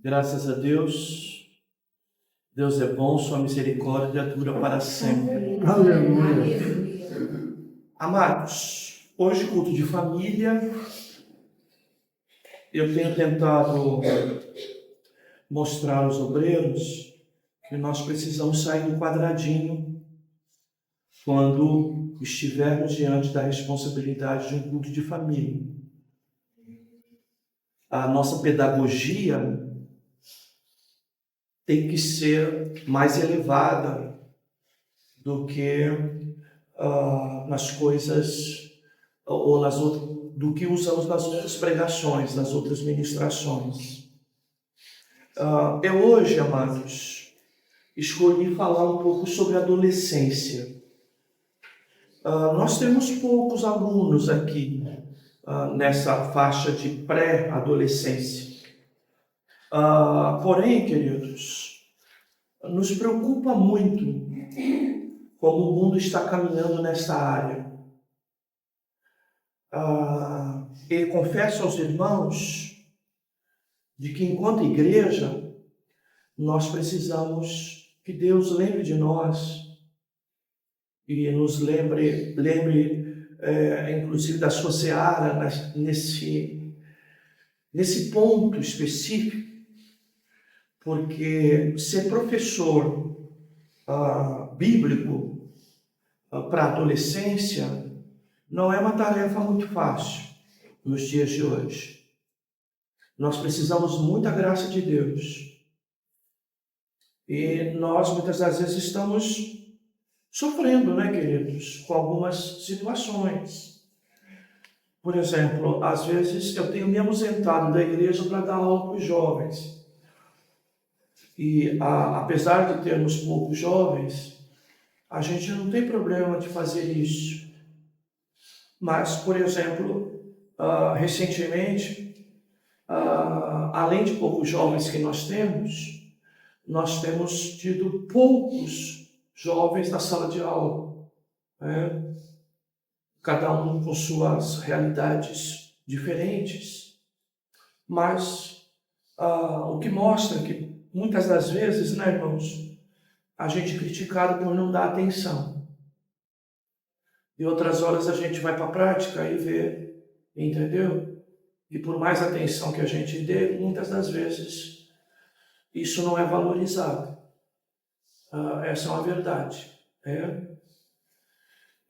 Graças a Deus, Deus é bom, sua misericórdia dura para sempre. Aleluia. Amados, hoje culto de família, eu tenho tentado mostrar aos obreiros que nós precisamos sair do quadradinho quando estivermos diante da responsabilidade de um culto de família. A nossa pedagogia tem que ser mais elevada do que nas coisas ou do que usamos nas outras pregações, nas outras ministrações. Eu hoje, amados, escolhi falar um pouco sobre adolescência. Nós temos poucos alunos aqui nessa faixa de pré-adolescência. Porém, queridos, nos preocupa muito como o mundo está caminhando nessa área. Ele confessa aos irmãos de que, enquanto igreja, nós precisamos que Deus lembre de nós e nos lembre inclusive da sua seara nesse ponto específico, porque ser professor bíblico para a adolescência não é uma tarefa muito fácil nos dias de hoje. Nós precisamos muita graça de Deus. E nós, muitas das vezes, estamos sofrendo, queridos, com algumas situações. Por exemplo, às vezes eu tenho me ausentado da igreja para dar aula para os jovens. E apesar de termos poucos jovens, a gente não tem problema de fazer isso. Mas, por exemplo, recentemente, além de poucos jovens que nós temos tido poucos jovens na sala de aula, cada um com suas realidades diferentes, mas o que mostra que muitas das vezes, irmãos, a gente é criticado por não dar atenção. E outras horas a gente vai para a prática e vê, entendeu? E por mais atenção que a gente dê, muitas das vezes isso não é valorizado. Essa é uma verdade.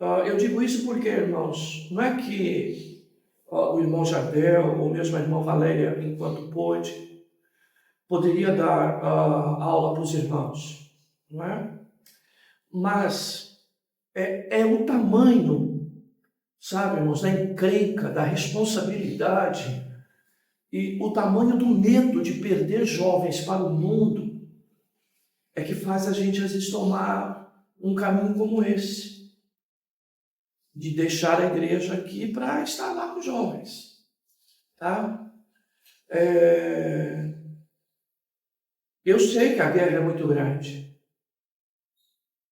Eu digo isso porque, irmãos, não é que o irmão Jardel ou mesmo a irmã Valéria, enquanto pôde, poderia dar aula para os irmãos, não é? Mas é o tamanho, sabe, irmãos, da encrenca, da responsabilidade e o tamanho do medo de perder jovens para o mundo é que faz a gente, às vezes, tomar um caminho como esse, de deixar a igreja aqui para estar lá com os jovens, tá? Eu sei que a guerra é muito grande.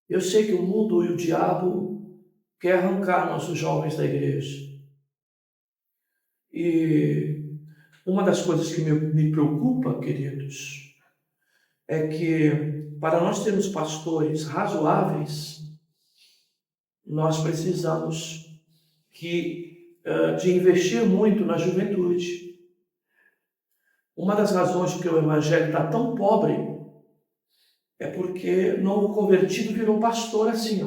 Eu sei que o mundo e o diabo quer arrancar nossos jovens da igreja. E uma das coisas que me preocupa, queridos, é que para nós termos pastores razoáveis, nós precisamos de investir muito na juventude. Uma das razões porque o evangelho está tão pobre é porque novo convertido virou pastor assim,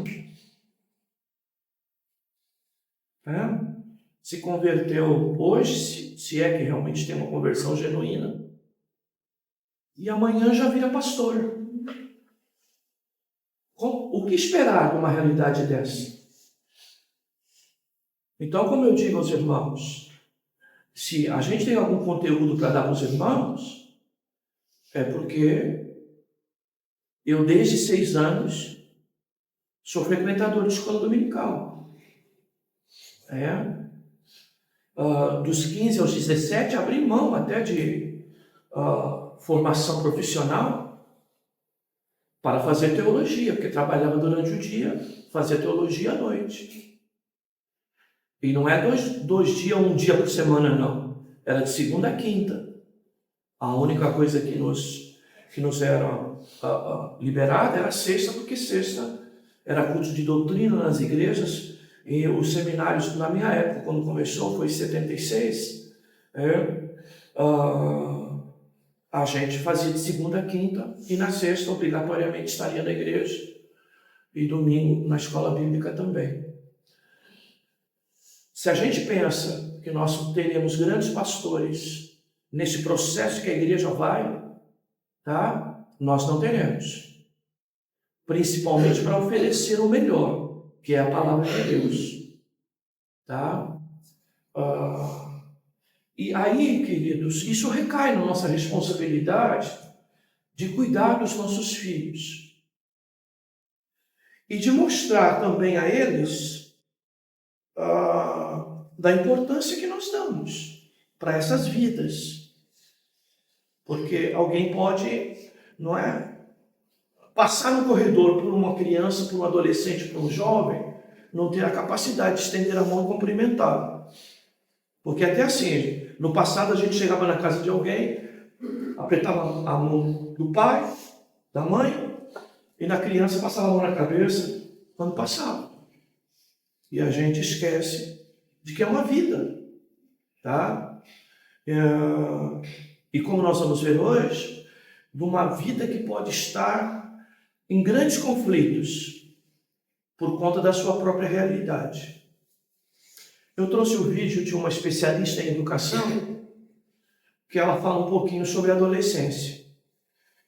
Se converteu hoje, se é que realmente tem uma conversão genuína, e amanhã já vira pastor. O que esperar de uma realidade dessa? Então, como eu digo aos irmãos, se a gente tem algum conteúdo para dar para os irmãos, é porque eu, desde 6 anos, sou frequentador de escola dominical. Dos 15 aos 17, abri mão até de formação profissional para fazer teologia, porque trabalhava durante o dia, fazia teologia à noite. E não é dois dias ou um dia por semana, não. Era de segunda a quinta. A única coisa que nos era liberada era a sexta, porque sexta era culto de doutrina nas igrejas, e os seminários, na minha época, quando começou, foi em 76, a gente fazia de segunda a quinta, e na sexta, obrigatoriamente, estaria na igreja, e domingo na escola bíblica também. Se a gente pensa que nós teremos grandes pastores nesse processo que a igreja vai, tá? Nós não teremos. Principalmente para oferecer o melhor, que é a palavra de Deus. Tá? E aí, queridos, isso recai na nossa responsabilidade de cuidar dos nossos filhos. E de mostrar também a eles da importância que nós damos para essas vidas. Porque alguém pode, não é, passar no corredor por uma criança, por um adolescente, por um jovem, não ter a capacidade de estender a mão e cumprimentar. Porque até assim, no passado a gente chegava na casa de alguém, apertava a mão do pai, da mãe, e na criança passava a mão na cabeça quando passava. E a gente esquece de que é uma vida, tá? E como nós vamos ver hoje, de uma vida que pode estar em grandes conflitos por conta da sua própria realidade. Eu trouxe um vídeo de uma especialista em educação que ela fala um pouquinho sobre a adolescência.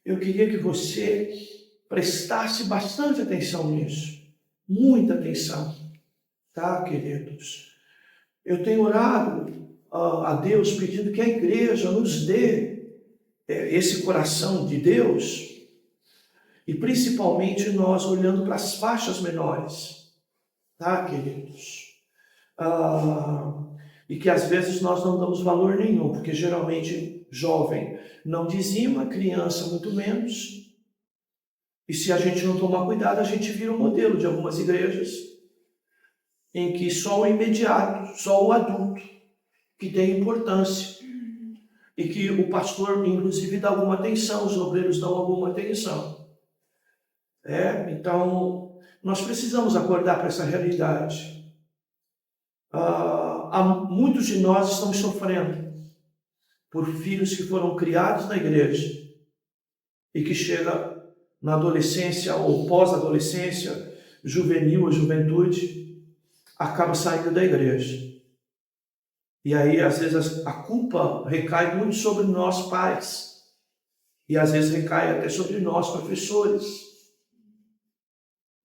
Eu queria que você prestasse bastante atenção nisso, muita atenção, tá, queridos? Eu tenho orado a Deus pedindo que a igreja nos dê esse coração de Deus, e principalmente nós olhando para as faixas menores, tá, queridos? E que às vezes nós não damos valor nenhum, porque geralmente jovem não dizima, criança muito menos. E se a gente não tomar cuidado, a gente vira um modelo de algumas igrejas em que só o imediato, só o adulto que tem importância. E que o pastor, inclusive, dá alguma atenção, os obreiros dão alguma atenção. Então, nós precisamos acordar para essa realidade. Muitos de nós estamos sofrendo por filhos que foram criados na igreja e que chega na adolescência ou pós-adolescência, juvenil ou juventude, acaba saindo da igreja. E aí, às vezes, a culpa recai muito sobre nós pais. E às vezes recai até sobre nós, professores.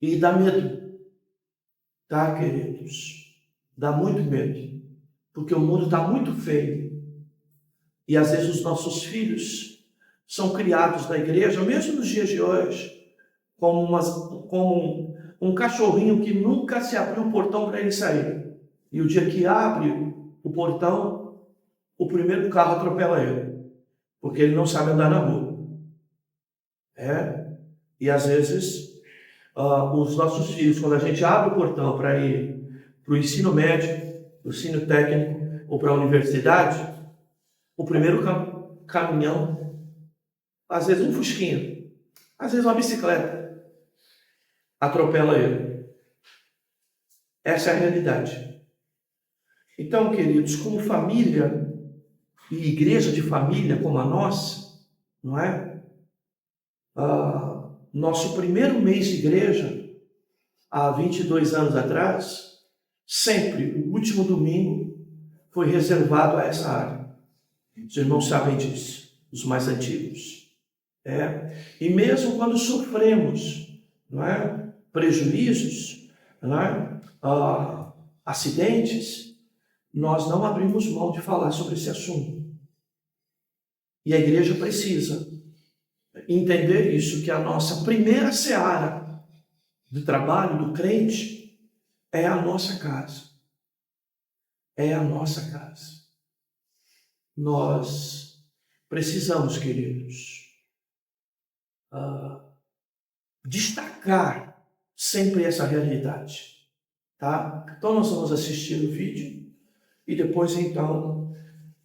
E dá medo. Tá, queridos? Dá muito medo. Porque o mundo está muito feio. E às vezes os nossos filhos são criados na igreja, mesmo nos dias de hoje, como um cachorrinho que nunca se abriu o portão para ele sair. E o dia que abre o portão, o primeiro carro atropela ele, porque ele não sabe andar na rua. E às vezes, os nossos filhos, quando a gente abre o portão para ir para o ensino médio, para o ensino técnico ou para a universidade, o primeiro caminhão, às vezes um fusquinha, às vezes uma bicicleta, atropela ele. Essa é a realidade. Então, queridos, como família e igreja de família como a nossa, não é? Nosso primeiro mês de igreja, há 22 anos atrás, sempre o último domingo foi reservado a essa área. Os irmãos sabem disso, os mais antigos. E mesmo quando sofremos, não é? Prejuízos, não é? Acidentes, nós não abrimos mão de falar sobre esse assunto. E a igreja precisa entender isso, que a nossa primeira seara do trabalho do crente é a nossa casa. É a nossa casa. Nós precisamos, queridos, destacar sempre essa realidade. Tá? Então nós vamos assistir o vídeo e depois então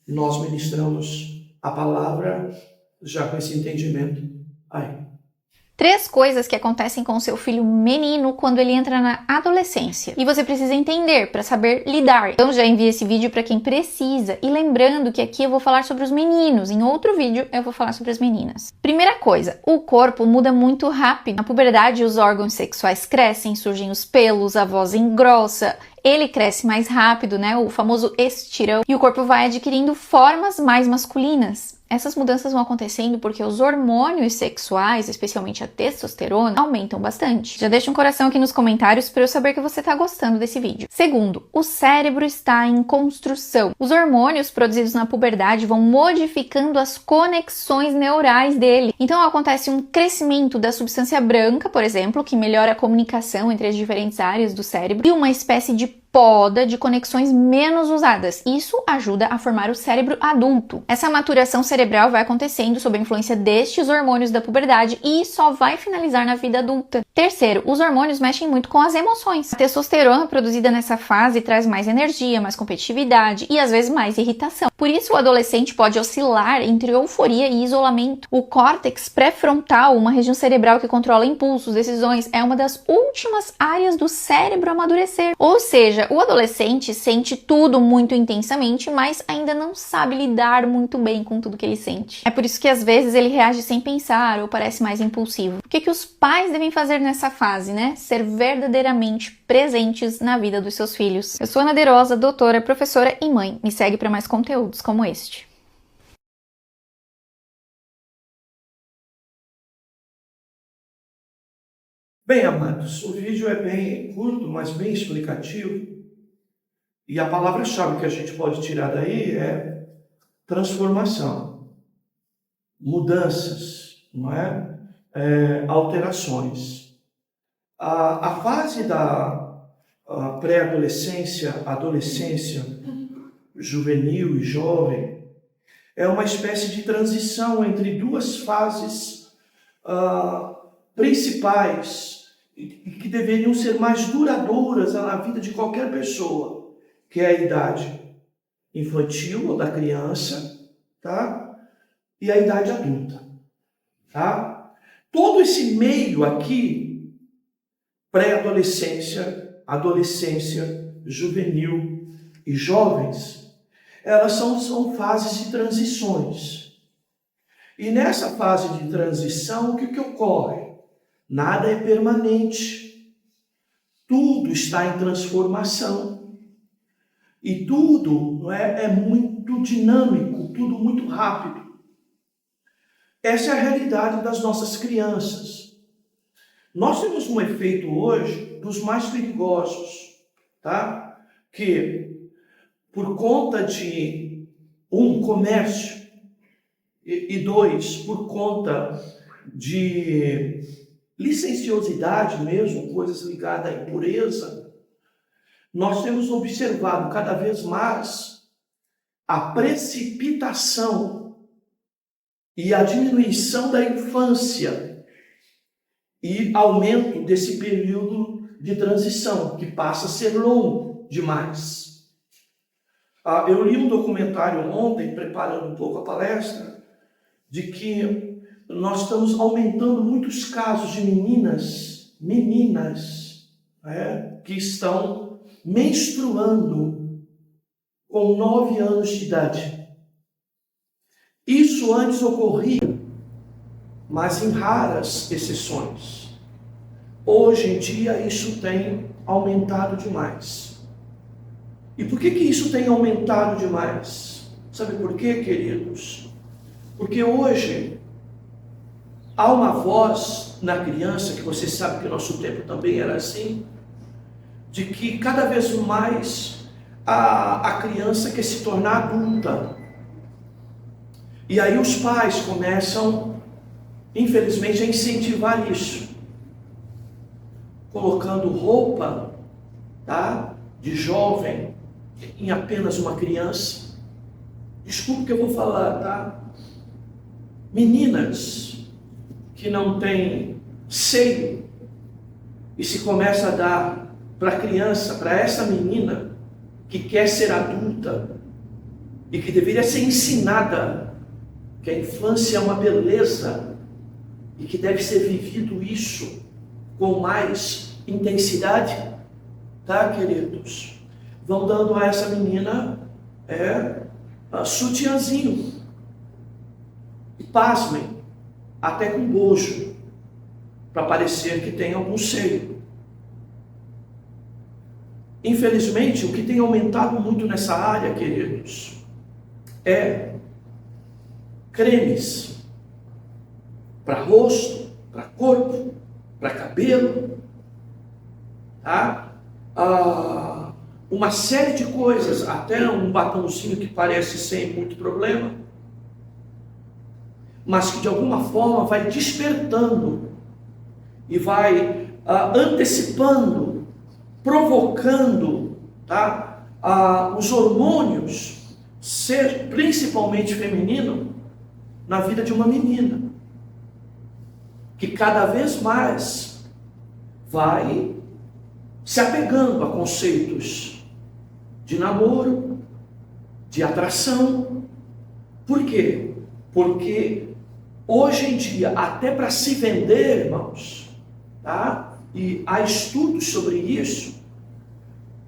nós ministramos a palavra já com esse entendimento aí. 3 coisas que acontecem com o seu filho menino quando ele entra na adolescência. E você precisa entender para saber lidar. Então já envie esse vídeo para quem precisa. E lembrando que aqui eu vou falar sobre os meninos. Em outro vídeo eu vou falar sobre as meninas. Primeira coisa, o corpo muda muito rápido. Na puberdade os órgãos sexuais crescem, surgem os pelos, a voz engrossa. Ele cresce mais rápido, né? O famoso estirão. E o corpo vai adquirindo formas mais masculinas. Essas mudanças vão acontecendo porque os hormônios sexuais, especialmente a testosterona, aumentam bastante. Já deixa um coração aqui nos comentários para eu saber que você está gostando desse vídeo. Segundo, o cérebro está em construção. Os hormônios produzidos na puberdade vão modificando as conexões neurais dele. Então acontece um crescimento da substância branca, por exemplo, que melhora a comunicação entre as diferentes áreas do cérebro, e uma espécie de poda de conexões menos usadas. Isso ajuda a formar o cérebro adulto. Essa maturação cerebral vai acontecendo sob a influência destes hormônios da puberdade e só vai finalizar na vida adulta. Terceiro, os hormônios mexem muito com as emoções. A testosterona produzida nessa fase traz mais energia, mais competitividade e às vezes mais irritação. Por isso o adolescente pode oscilar entre euforia e isolamento. O córtex pré-frontal, uma região cerebral que controla impulsos, decisões, é uma das últimas áreas do cérebro a amadurecer. Ou seja, o adolescente sente tudo muito intensamente, mas ainda não sabe lidar muito bem com tudo que ele sente. É por isso que às vezes ele reage sem pensar ou parece mais impulsivo. O que os pais devem fazer nessa fase, né? Ser verdadeiramente presentes na vida dos seus filhos. Eu sou Ana Derosa, doutora, professora e mãe. Me segue para mais conteúdos como este. Bem, amados, o vídeo é bem curto, mas bem explicativo. E a palavra-chave que a gente pode tirar daí é transformação, mudanças, não é? Alterações. A fase da pré-adolescência, adolescência, juvenil e jovem, é uma espécie de transição entre duas fases principais e que deveriam ser mais duradouras na vida de qualquer pessoa, que é a idade infantil ou da criança, tá? E a idade adulta, tá? Todo esse meio aqui, pré-adolescência, adolescência, juvenil e jovens, elas são fases de transições. E nessa fase de transição, o que ocorre? Nada é permanente. Tudo está em transformação. E tudo é muito dinâmico, tudo muito rápido. Essa é a realidade das nossas crianças. Nós temos um efeito hoje dos mais perigosos, tá? Que por conta de comércio e dois, por conta de licenciosidade mesmo, coisas ligadas à impureza, nós temos observado cada vez mais a precipitação e a diminuição da infância e aumento desse período de transição, que passa a ser longo demais. Eu li um documentário ontem, preparando um pouco a palestra, de que nós estamos aumentando muitos casos de meninas, que estão menstruando com 9 anos de idade. Isso antes ocorria, mas em raras exceções. Hoje em dia isso tem aumentado demais. E por que isso tem aumentado demais? Sabe por quê, queridos? Porque hoje há uma voz na criança, que você sabe que o nosso tempo também era assim, de que cada vez mais a criança quer se tornar adulta. E aí os pais começam, infelizmente, a incentivar isso, colocando roupa, tá, de jovem em apenas uma criança. Desculpe o que eu vou falar, tá? Meninas que não têm seio, e se começa a dar para a criança, para essa menina que quer ser adulta e que deveria ser ensinada que a infância é uma beleza e que deve ser vivido isso com mais intensidade, tá, queridos? Vão dando a essa menina sutiãzinho. E pasmem, até com bojo, para parecer que tem algum seio. Infelizmente, o que tem aumentado muito nessa área, queridos, é cremes para rosto, para corpo, para cabelo, tá? Uma série de coisas, até um batonzinho que parece sem muito problema, mas que de alguma forma vai despertando e vai antecipando, provocando, tá? Os hormônios, principalmente feminino, na vida de uma menina, que cada vez mais vai se apegando a conceitos de namoro, de atração. Por quê? Porque hoje em dia, até para se vender, irmãos, tá? E há estudos sobre isso,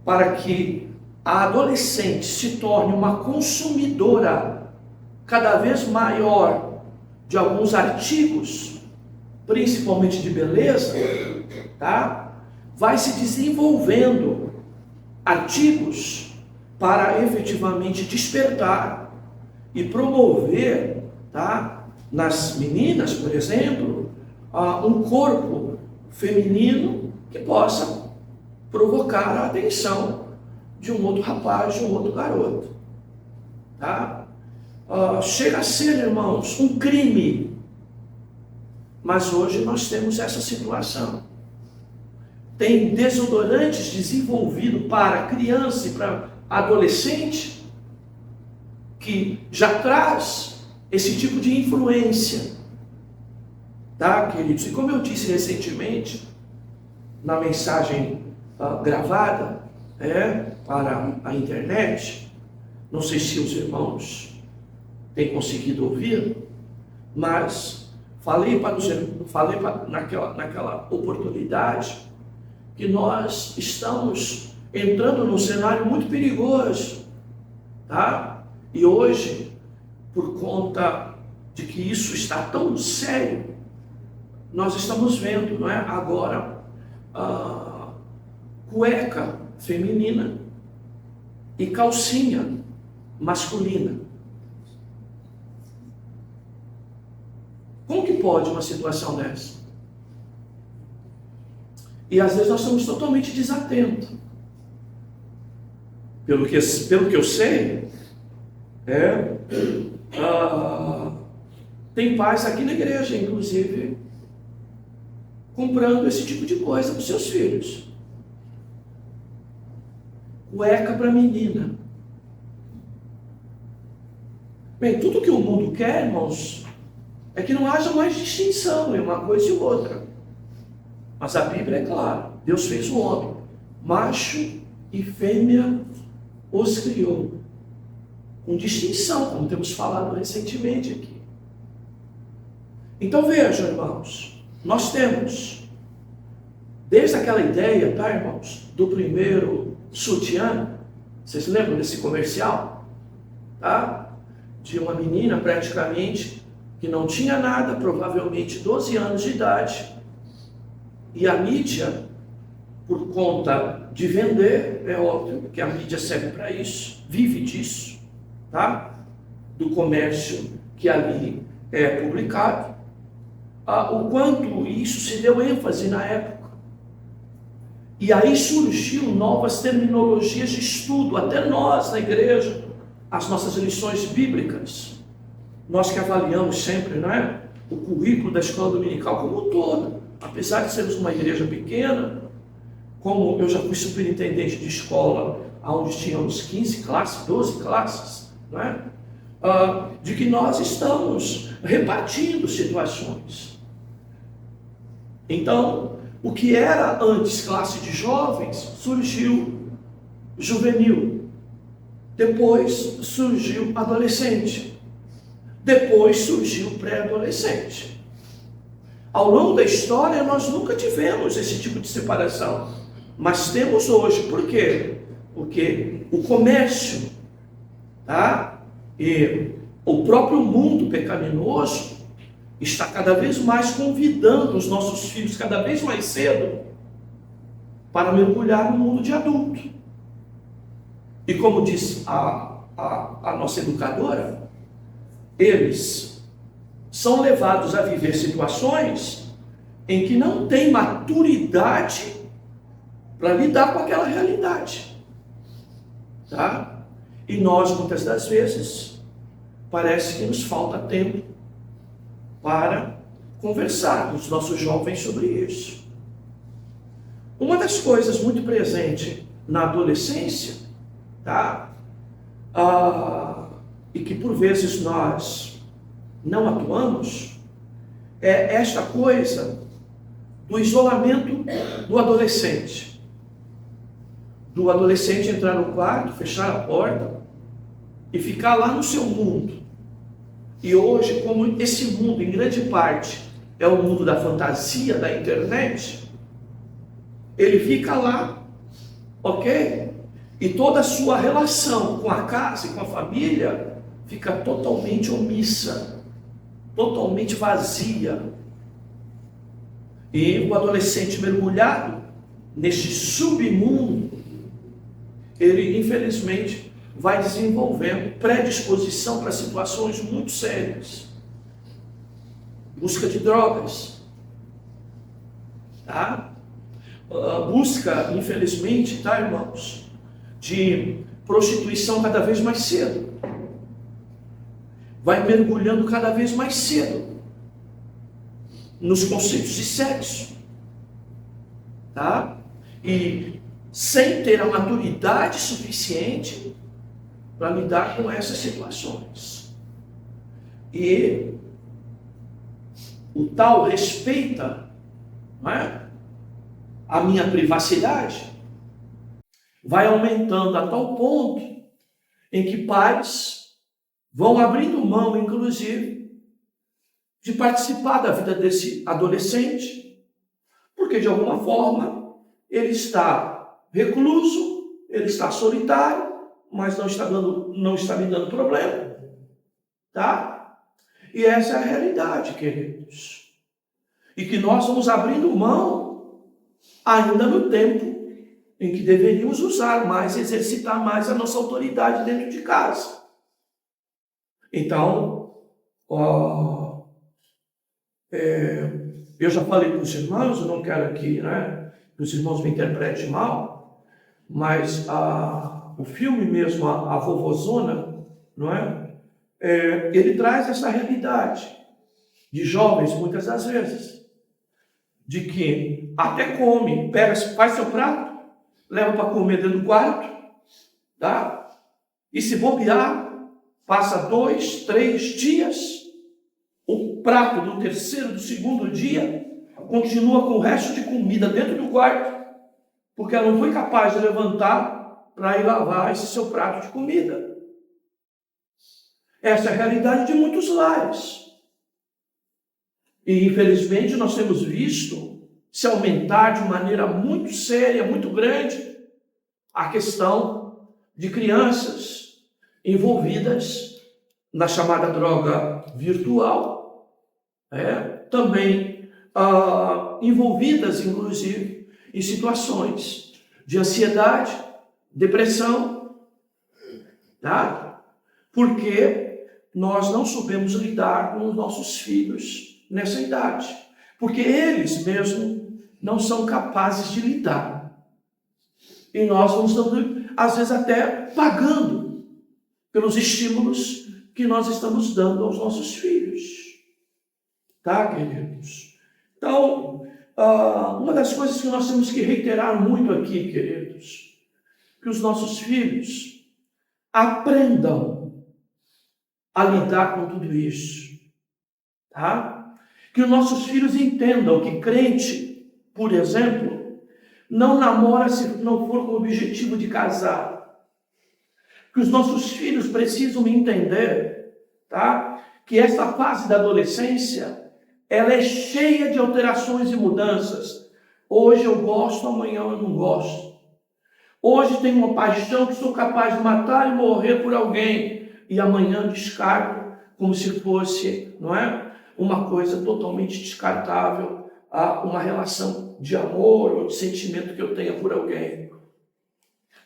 para que a adolescente se torne uma consumidora cada vez maior de alguns artigos, principalmente de beleza, tá? Vai se desenvolvendo artigos para efetivamente despertar e promover, tá, nas meninas, por exemplo, um corpo feminino que possa provocar a atenção de um outro rapaz, de um outro garoto. Tá? Chega a ser, irmãos, um crime. Mas hoje nós temos essa situação. Tem desodorantes desenvolvidos para criança e para adolescente que já traz esse tipo de influência. Tá, queridos? E como eu disse recentemente, na mensagem gravada para a internet, não sei se os irmãos têm conseguido ouvir, mas falei naquela oportunidade que nós estamos entrando num cenário muito perigoso, tá? E hoje, por conta de que isso está tão sério, nós estamos vendo, não é? Agora, cueca feminina e calcinha masculina. Como que pode uma situação dessa? E às vezes nós estamos totalmente desatentos. Pelo que eu sei, tem pais aqui na igreja, inclusive, comprando esse tipo de coisa para os seus filhos. Cueca para menina. Bem, tudo que o mundo quer, irmãos, é que não haja mais distinção em uma coisa e outra. Mas a Bíblia é clara. Deus fez o homem. Macho e fêmea os criou. Com distinção, como temos falado recentemente aqui. Então vejam, irmãos. Nós temos, desde aquela ideia, tá, irmãos, do primeiro sutiã, vocês lembram desse comercial? Tá? De uma menina praticamente que não tinha nada, provavelmente 12 anos de idade, e a mídia, por conta de vender, é óbvio que a mídia serve para isso, vive disso, tá? Do comércio que ali é publicado, o quanto isso se deu ênfase na época. E aí surgiu novas terminologias de estudo, até nós na igreja, as nossas lições bíblicas, nós que avaliamos sempre, não é? O currículo da escola dominical como um todo, apesar de sermos uma igreja pequena, como eu já fui superintendente de escola, onde tínhamos 15 classes, 12 classes, não é? De que nós estamos repartindo situações. Então, o que era antes classe de jovens, surgiu juvenil. Depois surgiu adolescente. Depois surgiu o pré-adolescente. Ao longo da história, nós nunca tivemos esse tipo de separação, mas temos hoje. Por quê? Porque o comércio, tá? E o próprio mundo pecaminoso está cada vez mais convidando os nossos filhos, cada vez mais cedo, para mergulhar no mundo de adulto. E como diz a nossa educadora, eles são levados a viver situações em que não tem maturidade para lidar com aquela realidade. Tá? E nós, muitas das vezes, parece que nos falta tempo para conversar com os nossos jovens sobre isso. Uma das coisas muito presente na adolescência, tá? E que por vezes nós não atuamos, é esta coisa do isolamento do adolescente. Do adolescente entrar no quarto, fechar a porta e ficar lá no seu mundo. E hoje, como esse mundo, em grande parte, é o mundo da fantasia, da internet, ele fica lá, ok? E toda a sua relação com a casa e com a família fica totalmente omissa, totalmente vazia. E o adolescente mergulhado neste submundo, ele infelizmente vai desenvolvendo predisposição para situações muito sérias. Busca de drogas, tá? Busca, infelizmente, tá, irmãos, de prostituição cada vez mais cedo. Vai mergulhando cada vez mais cedo nos conceitos de sexo, tá? E sem ter a maturidade suficiente para lidar com essas situações. E o tal respeita, não é, a minha privacidade, vai aumentando a tal ponto em que pais vão abrindo mão, inclusive, de participar da vida desse adolescente, porque de alguma forma ele está recluso, ele está solitário, mas não está me dando problema, tá? E essa é a realidade, queridos. E que nós vamos abrindo mão ainda no tempo em que deveríamos usar mais, exercitar mais a nossa autoridade dentro de casa. Então, eu já falei para os irmãos, eu não quero aqui, né, que os irmãos me interpretem mal, mas o filme mesmo, a Vovozona, não é? Ele traz essa realidade de jovens, muitas das vezes, de que até come, faz seu prato, leva para comer dentro do quarto, tá? E se bobear, passa 2, 3 dias, o prato do terceiro, do segundo dia, continua com o resto de comida dentro do quarto, porque ela não foi capaz de levantar para ir lavar esse seu prato de comida. Essa é a realidade de muitos lares. E infelizmente nós temos visto se aumentar de maneira muito séria, muito grande, a questão de crianças envolvidas na chamada droga virtual, também envolvidas, inclusive, em situações de ansiedade, depressão, tá? Porque nós não soubemos lidar com os nossos filhos nessa idade, porque eles mesmo não são capazes de lidar. E nós vamos dando, às vezes até pagando pelos estímulos que nós estamos dando aos nossos filhos. Tá, queridos? Então, uma das coisas que nós temos que reiterar muito aqui, queridos, que os nossos filhos aprendam a lidar com tudo isso, tá? Que os nossos filhos entendam que crente, por exemplo, não namora se não for com o objetivo de casar. Que os nossos filhos precisam entender, tá? que essa fase da adolescência, ela é cheia de alterações e mudanças. Hoje eu gosto, amanhã eu não gosto. Hoje tenho uma paixão que sou capaz de matar e morrer por alguém, e amanhã descarto como se fosse, não é, uma coisa totalmente descartável, a uma relação de amor ou de sentimento que eu tenha por alguém.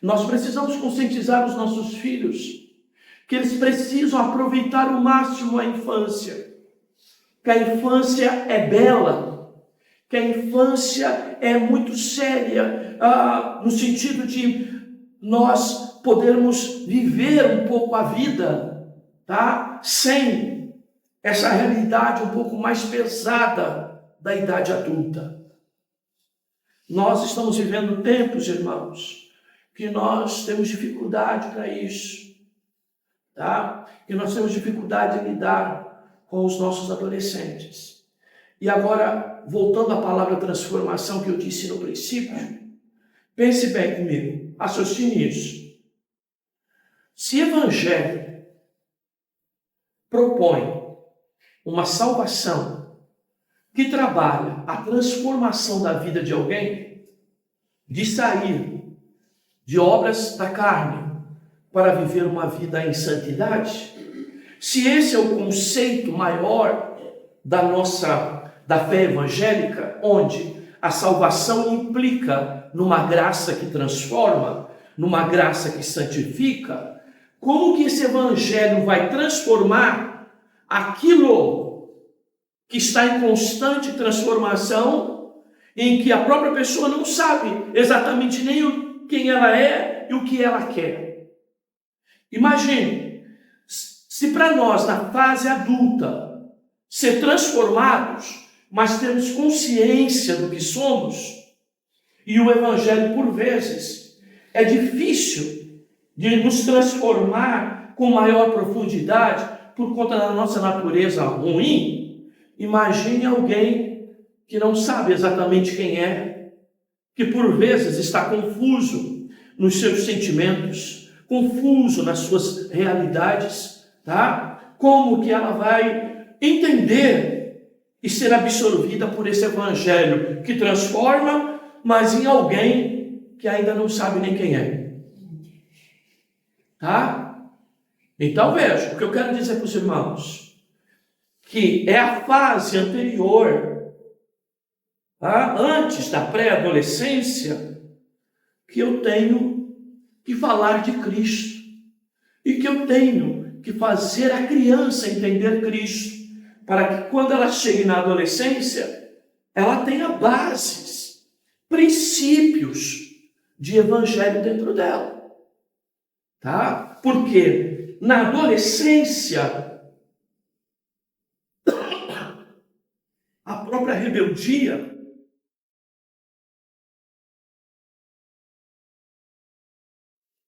Nós precisamos conscientizar os nossos filhos que eles precisam aproveitar ao máximo a infância, que a infância é bela, que a infância é muito séria, no sentido de nós podermos viver um pouco a vida, tá? Sem essa realidade um pouco mais pesada da idade adulta. Nós estamos vivendo tempos, irmãos, que nós temos dificuldade para isso, tá? Que nós temos dificuldade em lidar com os nossos adolescentes. E agora, voltando à palavra transformação que eu disse no princípio, pense bem comigo, raciocine isso. Se o Evangelho propõe uma salvação que trabalha a transformação da vida de alguém, de sair de obras da carne para viver uma vida em santidade, se esse é o conceito maior da fé evangélica, onde a salvação implica numa graça que transforma, numa graça que santifica, como que esse evangelho vai transformar aquilo que está em constante transformação, em que a própria pessoa não sabe exatamente nem quem ela é e o que ela quer? Imagine, se para nós, na fase adulta, ser transformados, mas termos consciência do que somos, e o Evangelho, por vezes, é difícil de nos transformar com maior profundidade por conta da nossa natureza ruim. Imagine alguém que não sabe exatamente quem é, que por vezes está confuso nos seus sentimentos, confuso nas suas realidades, tá? Como que ela vai entender e ser absorvida por esse evangelho que transforma, mas em alguém que ainda não sabe nem quem é, tá? Então veja, o que eu quero dizer para os irmãos, que é a fase anterior, tá? Antes da pré-adolescência, que eu tenho que falar de Cristo, e que eu tenho que fazer a criança entender Cristo, para que quando ela chegue na adolescência, ela tenha bases, princípios de evangelho dentro dela, tá? Porque na adolescência, a própria rebeldia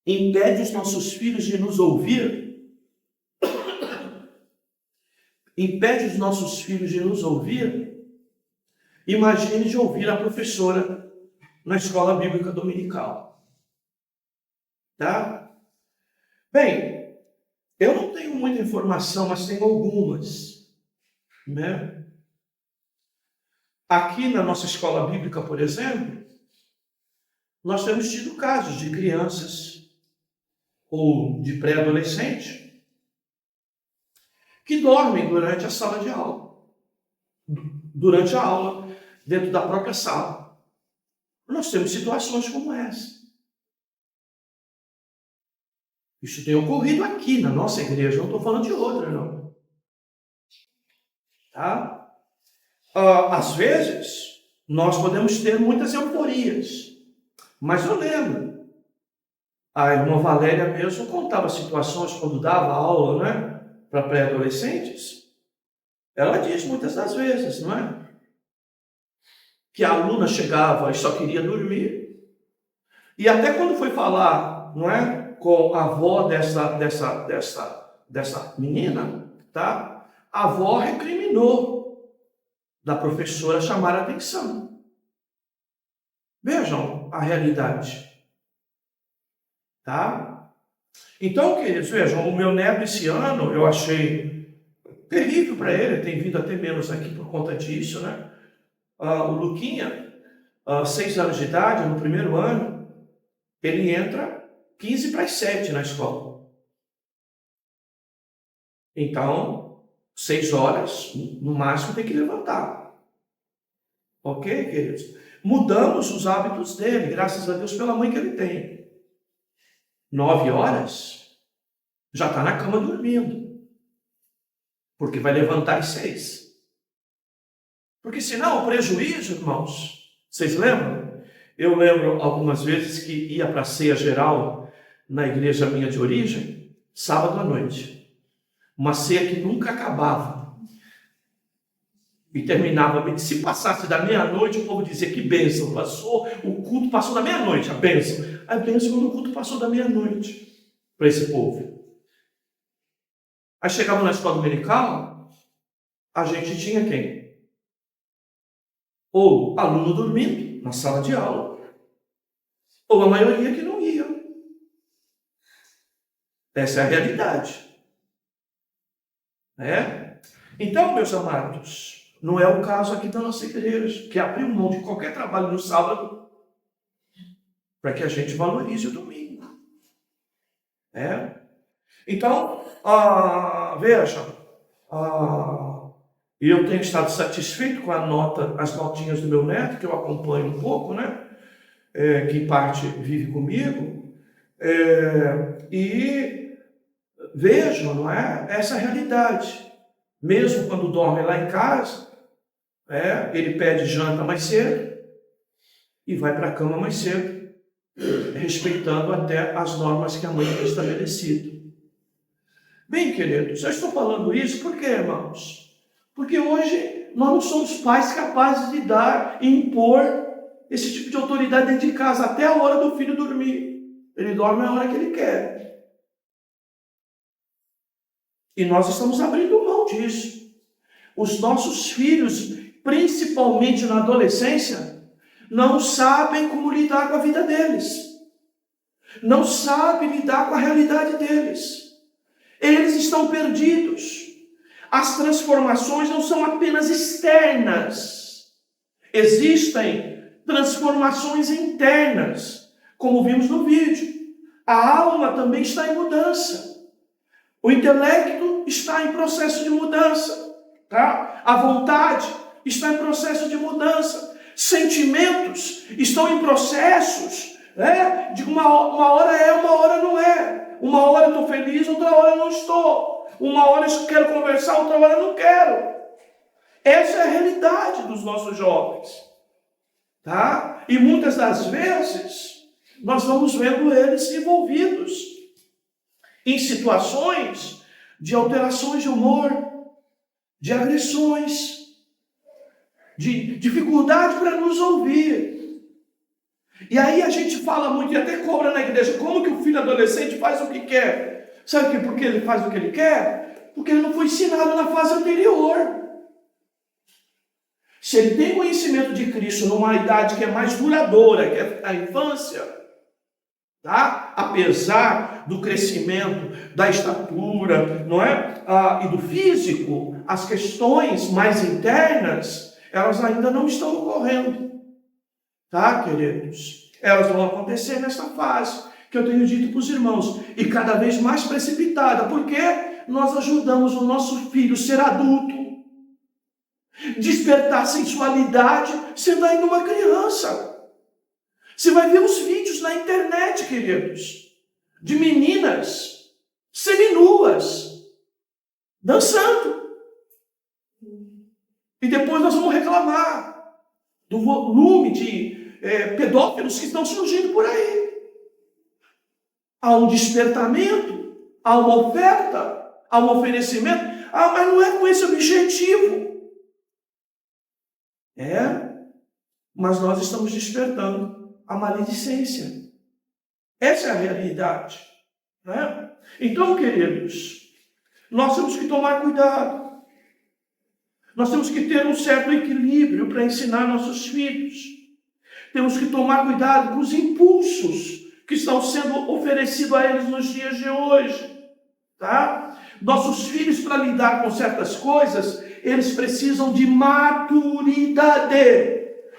impede os nossos filhos de nos ouvir, imagine de ouvir a professora na escola bíblica dominical, tá? Bem, eu não tenho muita informação, mas tenho algumas, né? Aqui na nossa escola bíblica, por exemplo, nós temos tido casos de crianças ou de pré-adolescente que dormem durante a sala de aula, durante a aula, dentro da própria sala. Nós temos situações como essa. Isso tem ocorrido aqui na nossa igreja, não estou falando de outra, não. Tá? Às vezes, nós podemos ter muitas euforias, mas eu lembro, a irmã Valéria mesmo contava situações quando dava aula, né, para pré-adolescentes. Ela diz muitas das vezes, não é? Que a aluna chegava e só queria dormir. E até quando foi falar, não é, com a avó dessa menina, tá? A avó recriminou da professora chamar a atenção. Vejam a realidade. Tá? Então, queridos, vejam, o meu neto esse ano, eu achei terrível para ele, tem vindo até menos aqui por conta disso, né? O Luquinha, 6 anos de idade, no primeiro ano, ele entra 15 para as 7 na escola. Então, 6 horas, no máximo, tem que levantar. Ok, queridos? Mudamos os hábitos dele, graças a Deus pela mãe que ele tem. 9 horas, já está na cama dormindo. Porque vai levantar às 6. Porque senão o prejuízo, irmãos, vocês lembram? Eu lembro algumas vezes que ia para a ceia geral na igreja minha de origem, sábado à noite. Uma ceia que nunca acabava. E terminava, se passasse da meia-noite, o povo dizia que bênção, passou, o culto passou da meia-noite, a bênção. A bênção quando o culto passou da meia-noite para esse povo. Aí chegava na escola dominical, a gente tinha quem? Ou aluno dormindo na sala de aula, ou a maioria que não ia. Essa é a realidade. Então, meus amados, não é o caso aqui da nossa igreja, que abriu mão de qualquer trabalho no sábado para que a gente valorize o domingo. Então, veja, eu tenho estado satisfeito com as notinhas do meu neto, que eu acompanho um pouco, né? Que em parte vive comigo, e vejam, não é? Essa realidade. Mesmo quando dorme lá em casa, ele pede janta mais cedo e vai para a cama mais cedo, respeitando até as normas que a mãe tem estabelecido. Bem, queridos, eu estou falando isso por quê, irmãos? Porque hoje nós não somos pais capazes de dar e impor esse tipo de autoridade dentro de casa, até a hora do filho dormir. Ele dorme a hora que ele quer. E nós estamos abrindo mão disso. Os nossos filhos, principalmente na adolescência, não sabem como lidar com a vida deles. Não sabem lidar com a realidade deles. Eles estão perdidos. As transformações não são apenas externas. Existem transformações internas, como vimos no vídeo. A alma também está em mudança. O intelecto está em processo de mudança, tá? A vontade está em processo de mudança. Sentimentos estão em processos, de uma hora uma hora não é. Uma hora eu estou feliz, outra hora eu não estou. Uma hora eu quero conversar, outra hora eu não quero. Essa é a realidade dos nossos jovens, tá? E muitas das vezes nós vamos vendo eles envolvidos em situações de alterações de humor, de agressões, de dificuldade para nos ouvir. E aí a gente fala muito e até cobra na igreja, como que o filho adolescente faz o que quer? Sabe por que ele faz o que ele quer? Porque ele não foi ensinado na fase anterior. Se ele tem conhecimento de Cristo numa idade que é mais duradoura, que é a infância, tá? Apesar do crescimento, da estatura, não é? E do físico, as questões mais internas, elas ainda não estão ocorrendo. Tá, queridos? Elas vão acontecer nessa fase, que eu tenho dito para os irmãos, e cada vez mais precipitada, porque nós ajudamos o nosso filho a ser adulto, despertar sensualidade, sendo ainda uma criança. Você vai ver os vídeos na internet, queridos, de meninas seminuas, dançando. E depois nós vamos reclamar do volume de pedófilos que estão surgindo por aí. Há um despertamento, há uma oferta, há um oferecimento. Mas não é com esse objetivo. Mas nós estamos despertando a maledicência. Essa é a realidade. Né? Então, queridos, nós temos que tomar cuidado. Nós temos que ter um certo equilíbrio para ensinar nossos filhos. Temos que tomar cuidado com os impulsos que estão sendo oferecidos a eles nos dias de hoje. Tá? Nossos filhos, para lidar com certas coisas, eles precisam de maturidade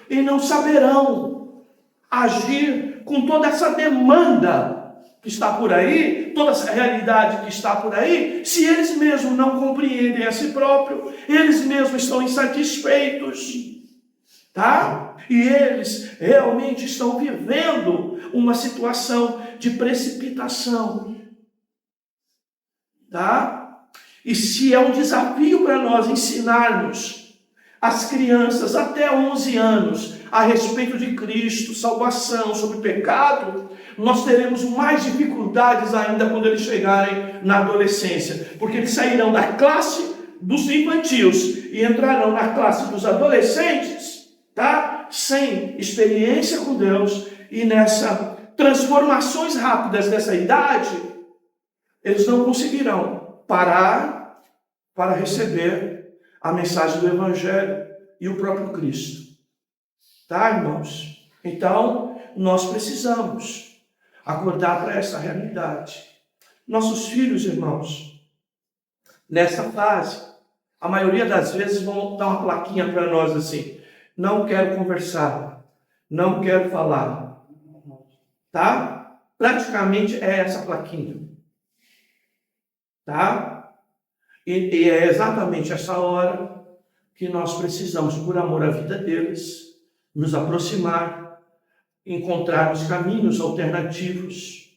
e não saberão agir com toda essa demanda que está por aí, toda essa realidade que está por aí, se eles mesmos não compreendem a si próprios, eles mesmos estão insatisfeitos, tá? E eles realmente estão vivendo uma situação de precipitação, tá? E se é um desafio para nós ensinarmos as crianças até 11 anos a respeito de Cristo, salvação, sobre pecado, nós teremos mais dificuldades ainda quando eles chegarem na adolescência, porque eles sairão da classe dos infantis e entrarão na classe dos adolescentes, tá? Sem experiência com Deus, e nessas transformações rápidas dessa idade, eles não conseguirão parar para receber a mensagem do Evangelho e o próprio Cristo. Tá, irmãos? Então, nós precisamos acordar para essa realidade. Nossos filhos, irmãos, nessa fase, a maioria das vezes vão dar uma plaquinha para nós assim: não quero conversar, não quero falar. Tá? Praticamente é essa plaquinha. Tá? E é exatamente essa hora que nós precisamos, por amor à vida deles, nos aproximar, encontrar os caminhos alternativos,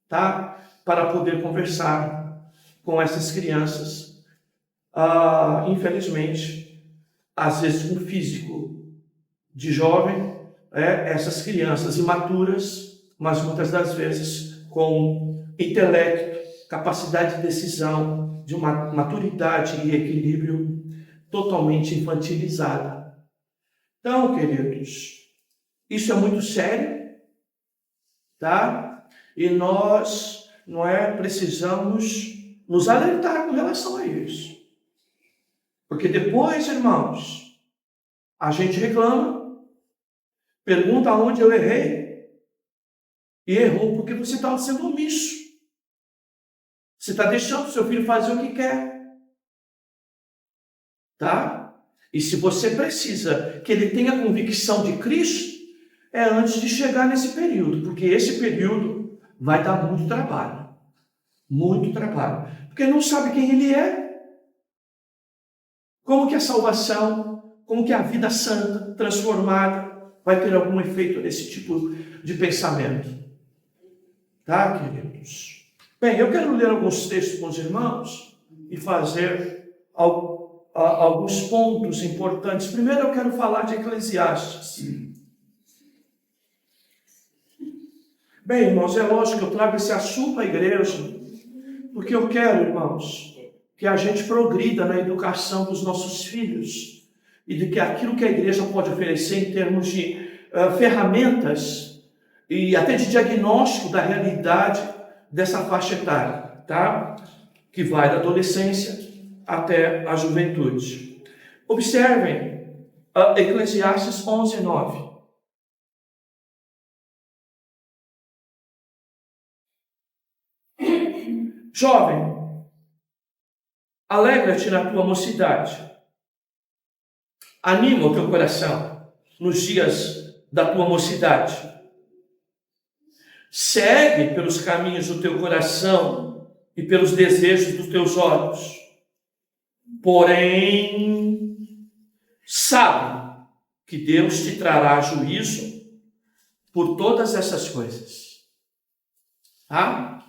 tá? Para poder conversar com essas crianças. Infelizmente, às vezes com físico de jovem, essas crianças imaturas, mas muitas das vezes com intelecto, capacidade de decisão, de uma maturidade e equilíbrio totalmente infantilizada. Então, queridos, isso é muito sério, tá? E nós, precisamos nos alertar com relação a isso. Porque depois, irmãos, a gente reclama, pergunta onde eu errei, e errou porque você estava sendo omisso. Você está deixando o seu filho fazer o que quer, tá? E se você precisa que ele tenha convicção de Cristo, é antes de chegar nesse período, porque esse período vai dar muito trabalho. Muito trabalho. Porque não sabe quem ele é. Como que a salvação, como que a vida santa, transformada, vai ter algum efeito nesse tipo de pensamento. Tá, queridos? Bem, eu quero ler alguns textos com os irmãos e fazer alguns pontos importantes. Primeiro eu quero falar de Eclesiastes. Bem, irmãos, é lógico que eu trago esse assunto à igreja, porque eu quero, irmãos, que a gente progrida na educação dos nossos filhos e de que aquilo que a igreja pode oferecer em termos de ferramentas e até de diagnóstico da realidade dessa faixa etária, tá? Que vai da adolescência até a juventude. Observem Eclesiastes 11:9. Jovem, alegra-te na tua mocidade. Anima o teu coração nos dias da tua mocidade. Segue pelos caminhos do teu coração e pelos desejos dos teus olhos. Porém, sabe que Deus te trará juízo por todas essas coisas. Tá?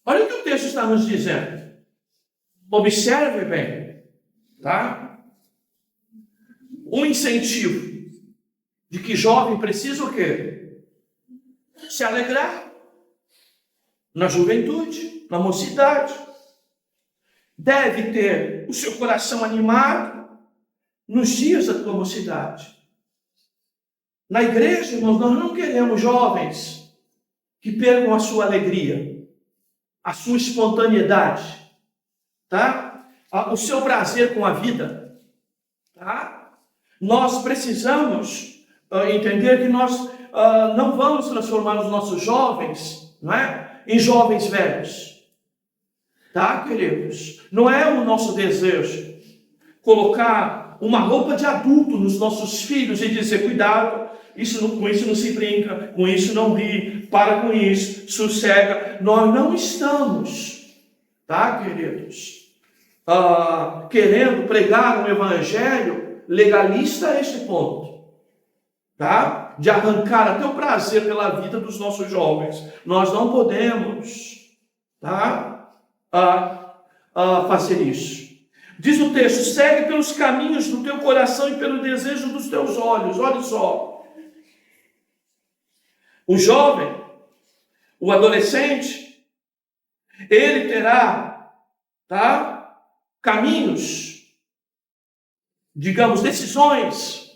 Olha o que o texto está nos dizendo. Observe bem, tá? Um incentivo de que jovem precisa o quê? Se alegrar na juventude, na mocidade. Deve ter o seu coração animado nos dias da tua mocidade. Na igreja, irmãos, nós não queremos jovens que percam a sua alegria, a sua espontaneidade, tá? O seu prazer com a vida, tá? Nós precisamos entender que nós não vamos transformar os nossos jovens, não é, em jovens velhos. tá, queridos? Não é o nosso desejo colocar uma roupa de adulto nos nossos filhos e dizer, cuidado, com isso não se brinca, com isso não ri, para com isso, sossega. Nós não estamos, tá, queridos, querendo pregar um evangelho legalista a este ponto, tá? De arrancar até o prazer pela vida dos nossos jovens. Nós não podemos, tá? Fazer isso. Diz o texto, segue pelos caminhos do teu coração e pelo desejo dos teus olhos. Olha só. O jovem, o adolescente, ele terá, tá? Caminhos, digamos, decisões,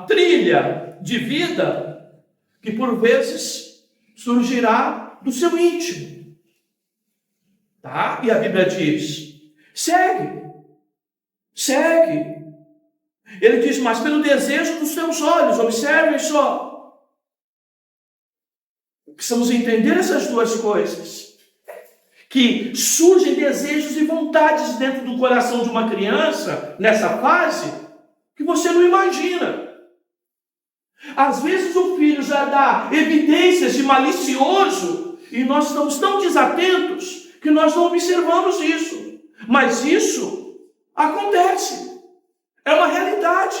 trilha de vida que por vezes surgirá do seu íntimo. Tá? E a Bíblia diz, segue. Ele diz, mas pelo desejo dos teus olhos, observem só. Precisamos entender essas duas coisas. Que surgem desejos e vontades dentro do coração de uma criança, nessa fase, que você não imagina. Às vezes o filho já dá evidências de malicioso e nós estamos tão desatentos que nós não observamos isso. Mas isso acontece. É uma realidade.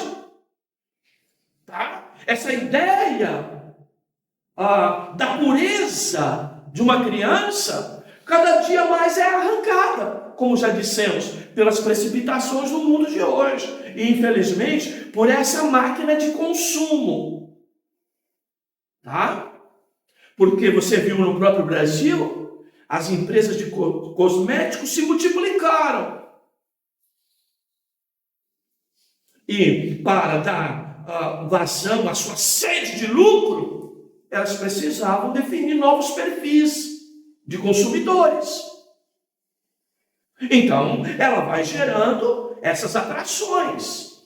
Tá? Essa ideia da pureza de uma criança, cada dia mais é arrancada, como já dissemos, pelas precipitações do mundo de hoje. E, infelizmente, por essa máquina de consumo. Tá? Porque você viu no próprio Brasil, as empresas de cosméticos se multiplicaram. E para dar vazão à sua sede de lucro, elas precisavam definir novos perfis de consumidores. Então, ela vai gerando essas atrações.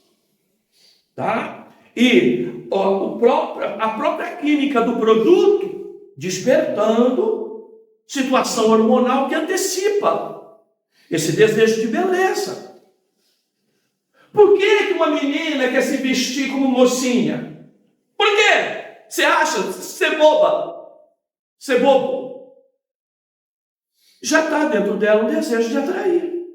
Tá? E a própria química do produto despertando situação hormonal que antecipa esse desejo de beleza. Por que uma menina quer se vestir como mocinha? Por quê? Você acha ser boba? Ser bobo? Já está dentro dela um desejo de atrair.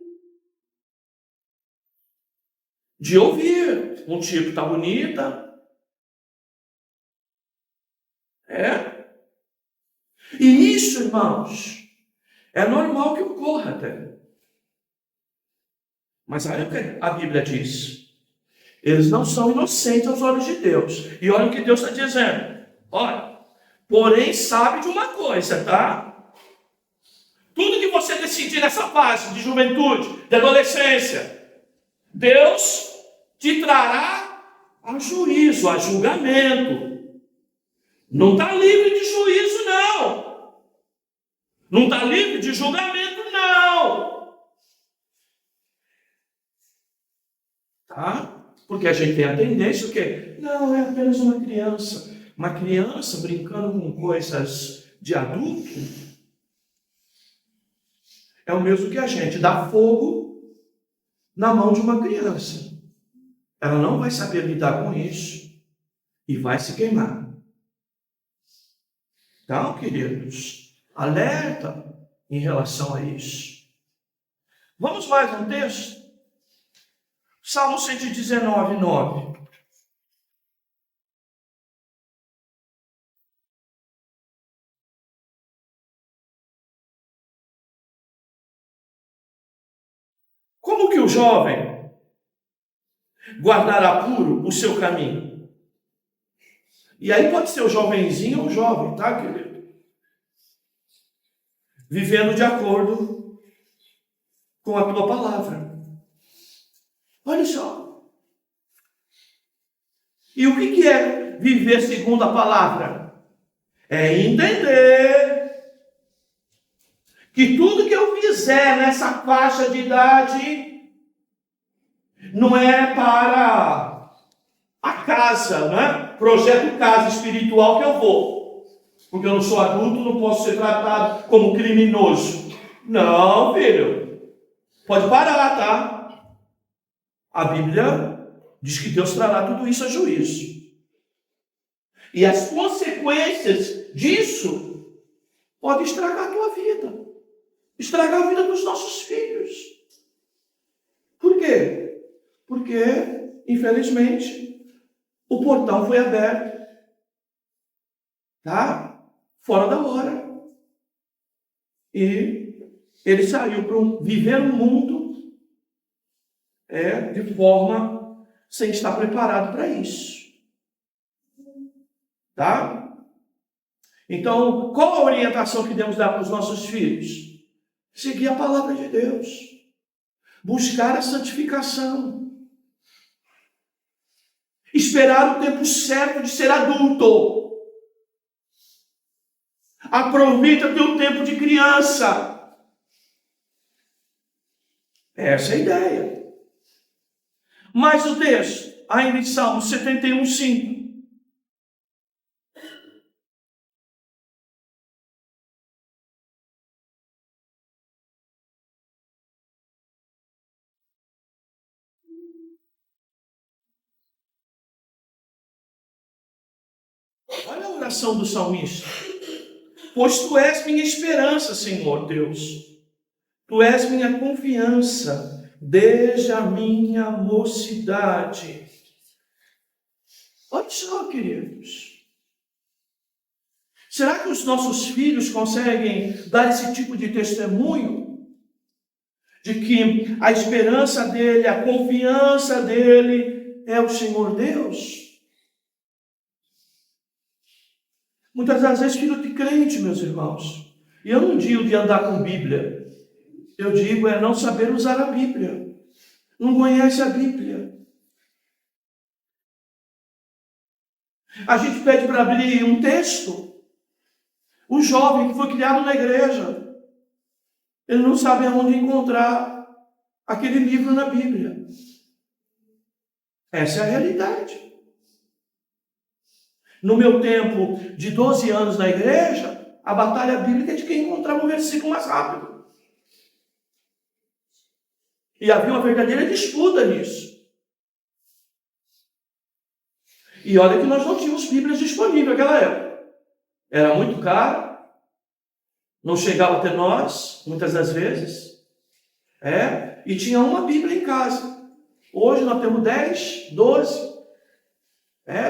De ouvir. Um tipo está bonita. E isso, irmãos, é normal que ocorra até. Mas olha o que a Bíblia diz. Eles não são inocentes aos olhos de Deus. E olha o que Deus está dizendo. Olha, porém sabe de uma coisa, tá? Tudo que você decidir nessa fase de juventude, de adolescência, Deus te trará a juízo, a julgamento. Não está livre de juízo, não. Não está livre de julgamento, não. Tá? Porque a gente tem a tendência o quê? Não, é apenas uma criança. Uma criança brincando com coisas de adulto é o mesmo que a gente dá fogo na mão de uma criança. Ela não vai saber lidar com isso e vai se queimar. Então, queridos, alerta em relação a isso. Vamos mais um texto? Salmo 119, 9. Como que o jovem guardará puro o seu caminho? E aí pode ser o jovenzinho ou o jovem, tá, querido? Vivendo de acordo com a tua palavra. Olha só. E o que é viver segundo a palavra? É entender que tudo que eu fizer nessa faixa de idade não é para a casa, né? Projeto casa espiritual que eu vou. Porque eu não sou adulto, não posso ser tratado como criminoso. Não, filho. Pode parar, tá? A Bíblia diz que Deus trará tudo isso a juízo. E as consequências disso podem estragar a tua vida. Estragar a vida dos nossos filhos. Por quê? Porque, infelizmente, o portão foi aberto. Tá? Fora da hora. E ele saiu para viver um mundo de forma sem estar preparado para isso. Tá? Então, qual a orientação que devemos dar para os nossos filhos? Seguir a palavra de Deus. Buscar a santificação. Esperar o tempo certo de ser adulto. Aproveita teu tempo de criança. Essa é a ideia. Mas o texto, ainda em Salmo 71:5. Olha a oração do salmista. Pois tu és minha esperança, Senhor Deus. Tu és minha confiança desde a minha mocidade. Olha só, queridos. Será que os nossos filhos conseguem dar esse tipo de testemunho? De que a esperança dele, a confiança dele é o Senhor Deus? Muitas das vezes, filho de crente, meus irmãos. E eu não digo de andar com Bíblia. Eu digo não saber usar a Bíblia. Não conhece a Bíblia. A gente pede para abrir um texto. Um jovem que foi criado na igreja. Ele não sabe aonde encontrar aquele livro na Bíblia. Essa é a realidade. No meu tempo de 12 anos na igreja, a batalha bíblica é de quem encontrava um versículo mais rápido. E havia uma verdadeira disputa nisso. E olha que nós não tínhamos Bíblias disponíveis naquela época. Era muito caro. Não chegava até nós, muitas das vezes. E tinha uma Bíblia em casa. Hoje nós temos 10, 12.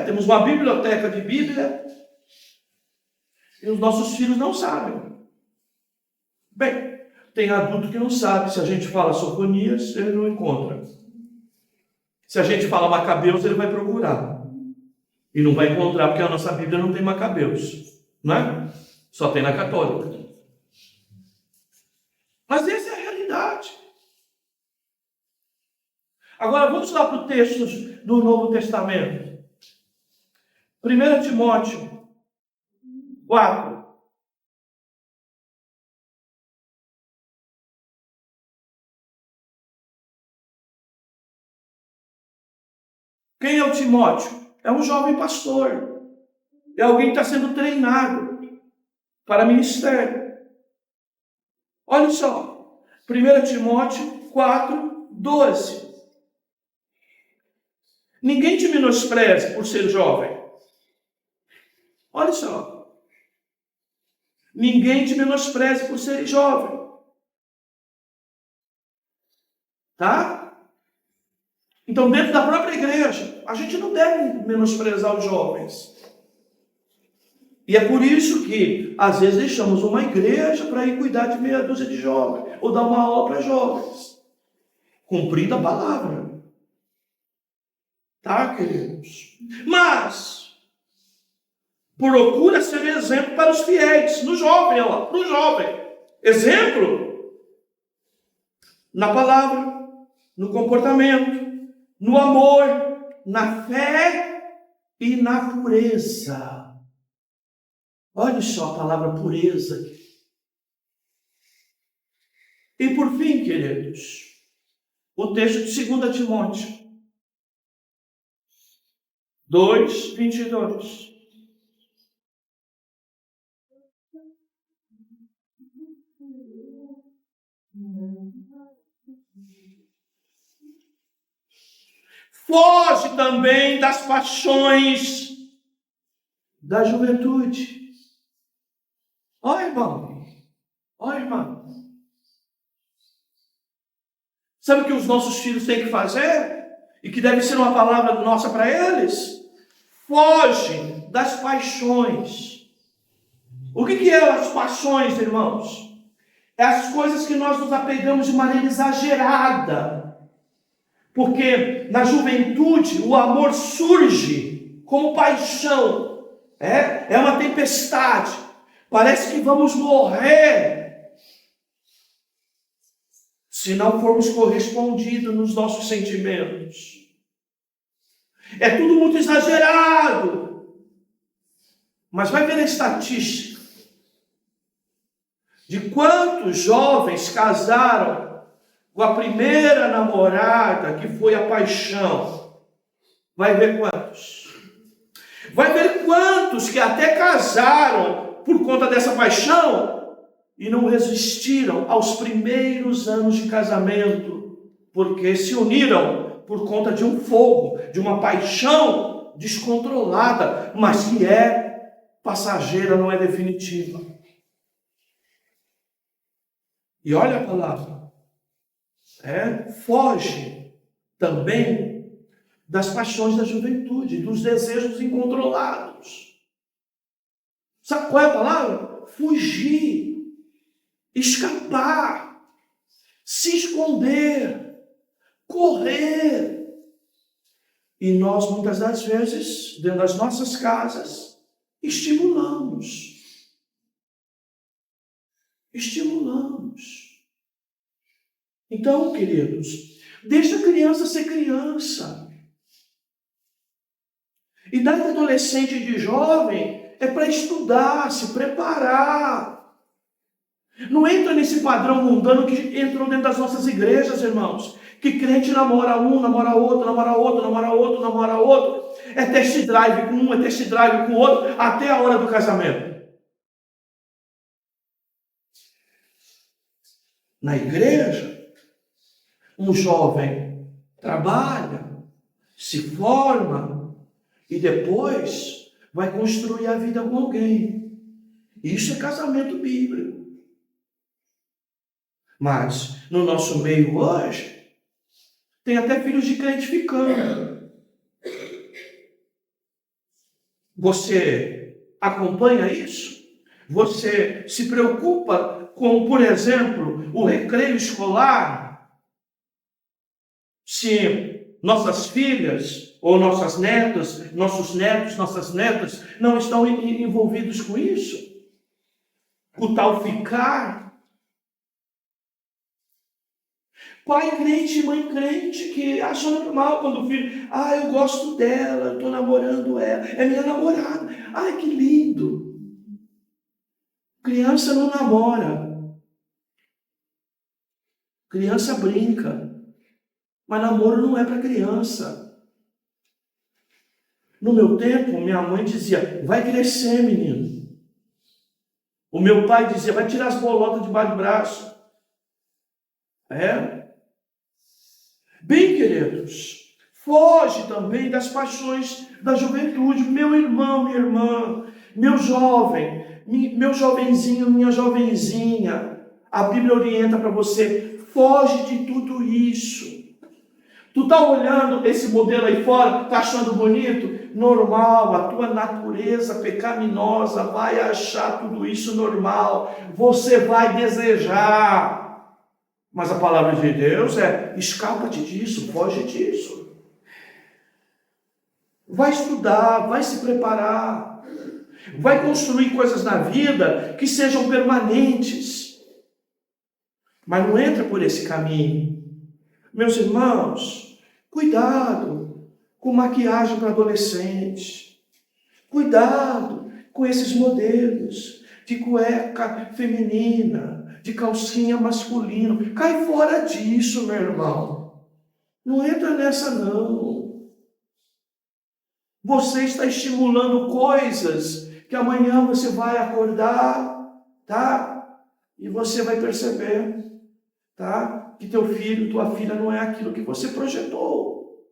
Temos uma biblioteca de Bíblia. E os nossos filhos não sabem. Bem, tem adulto que não sabe. Se a gente fala Sofonias, ele não encontra. Se a gente fala Macabeus, ele vai procurar. E não vai encontrar, porque a nossa Bíblia não tem Macabeus. Não é? Só tem na católica. Mas essa é a realidade. Agora vamos lá para o texto do Novo Testamento. 1 Timóteo 4. Quem é o Timóteo? É um jovem pastor. É alguém que está sendo treinado para ministério. Olha só. 1 Timóteo 4, 12. Ninguém te menospreze por ser jovem. Olha só. Ninguém te menospreze por ser jovem. Tá? Então, dentro da própria igreja, a gente não deve menosprezar os jovens. E é por isso que, às vezes, deixamos uma igreja para ir cuidar de meia dúzia de jovens, ou dar uma aula para jovens, cumprindo a palavra. Tá, queridos? Mas, procura ser exemplo para os fiéis, no jovem, olha lá, para o jovem. Exemplo na palavra, no comportamento, no amor, na fé e na pureza. Olha só a palavra pureza. E por fim, queridos, o texto de 2 Timóteo 2, 22. Foge também das paixões da juventude. Ó, irmão. Ó, irmã. Sabe o que os nossos filhos têm que fazer? E que deve ser uma palavra nossa para eles? Foge das paixões. O que é as paixões, irmãos? É as coisas que nós nos apegamos de maneira exagerada. Porque na juventude o amor surge como paixão. É uma tempestade. Parece que vamos morrer se não formos correspondidos nos nossos sentimentos. É tudo muito exagerado. Mas vai ver a estatística de quantos jovens casaram com a primeira namorada, que foi a paixão. Vai ver quantos. Vai ver quantos que até casaram por conta dessa paixão e não resistiram aos primeiros anos de casamento, porque se uniram por conta de um fogo, de uma paixão descontrolada, mas que é passageira, não é definitiva. E olha a palavra. Foge também das paixões da juventude, dos desejos incontrolados. Sabe qual é a palavra? Fugir, escapar, se esconder, correr. E nós, muitas das vezes, dentro das nossas casas, estimulamos. Então, queridos, deixa a criança ser criança. Idade de adolescente e de jovem é para estudar, se preparar. Não entra nesse padrão mundano que entrou dentro das nossas igrejas, irmãos. Que crente namora um, namora outro, namora outro, namora outro, namora outro. É test drive com um, é test drive com o outro, até a hora do casamento. Na igreja, um jovem trabalha, se forma e depois vai construir a vida com alguém. Isso é casamento bíblico. Mas no nosso meio hoje, tem até filhos de crente ficando. Você acompanha isso? Você se preocupa com, por exemplo, o recreio escolar? Se nossas filhas ou nossas netas, nossos netos, nossas netas não estão envolvidos com isso? O tal ficar. Pai crente, mãe crente, que acha normal quando o filho... eu gosto dela, eu estou namorando ela, é minha namorada. Que lindo. Criança não namora. Criança brinca. Mas namoro não é para criança. No meu tempo, minha mãe dizia, vai crescer, menino. O meu pai dizia, vai tirar as bolotas debaixo do braço. Bem, queridos, foge também das paixões da juventude. Meu irmão, minha irmã, meu jovem, meu jovenzinho, minha jovenzinha. A Bíblia orienta para você, foge de tudo isso. Tu está olhando esse modelo aí fora, está achando bonito? Normal, a tua natureza pecaminosa vai achar tudo isso normal. Você vai desejar. Mas a palavra de Deus escapa-te disso, foge disso. Vai estudar, vai se preparar. Vai construir coisas na vida que sejam permanentes. Mas não entra por esse caminho. Meus irmãos, cuidado com maquiagem para adolescente. Cuidado com esses modelos de cueca feminina, de calcinha masculina. Cai fora disso, meu irmão. Não entra nessa, não. Você está estimulando coisas que amanhã você vai acordar, tá? E você vai perceber. tá? Que teu filho, tua filha não é aquilo que você projetou.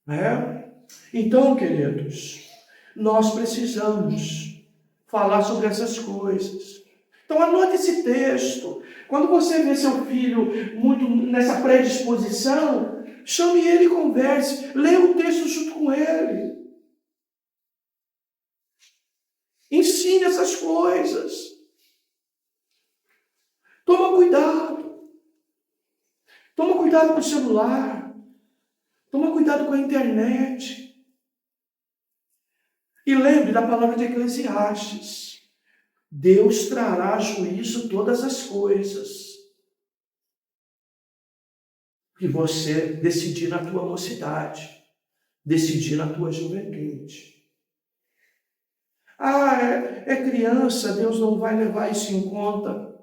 Né? Então, queridos, nós precisamos falar sobre essas coisas. Então, anote esse texto. Quando você vê seu filho muito nessa predisposição, chame ele e converse. Leia o texto junto com ele. Ensine essas coisas. Toma cuidado. Toma cuidado com o celular. Toma cuidado com a internet. E lembre da palavra de Eclesiastes. Deus trará a juízo todas as coisas que você decidir na tua mocidade, decidir na tua juventude. É criança, Deus não vai levar isso em conta.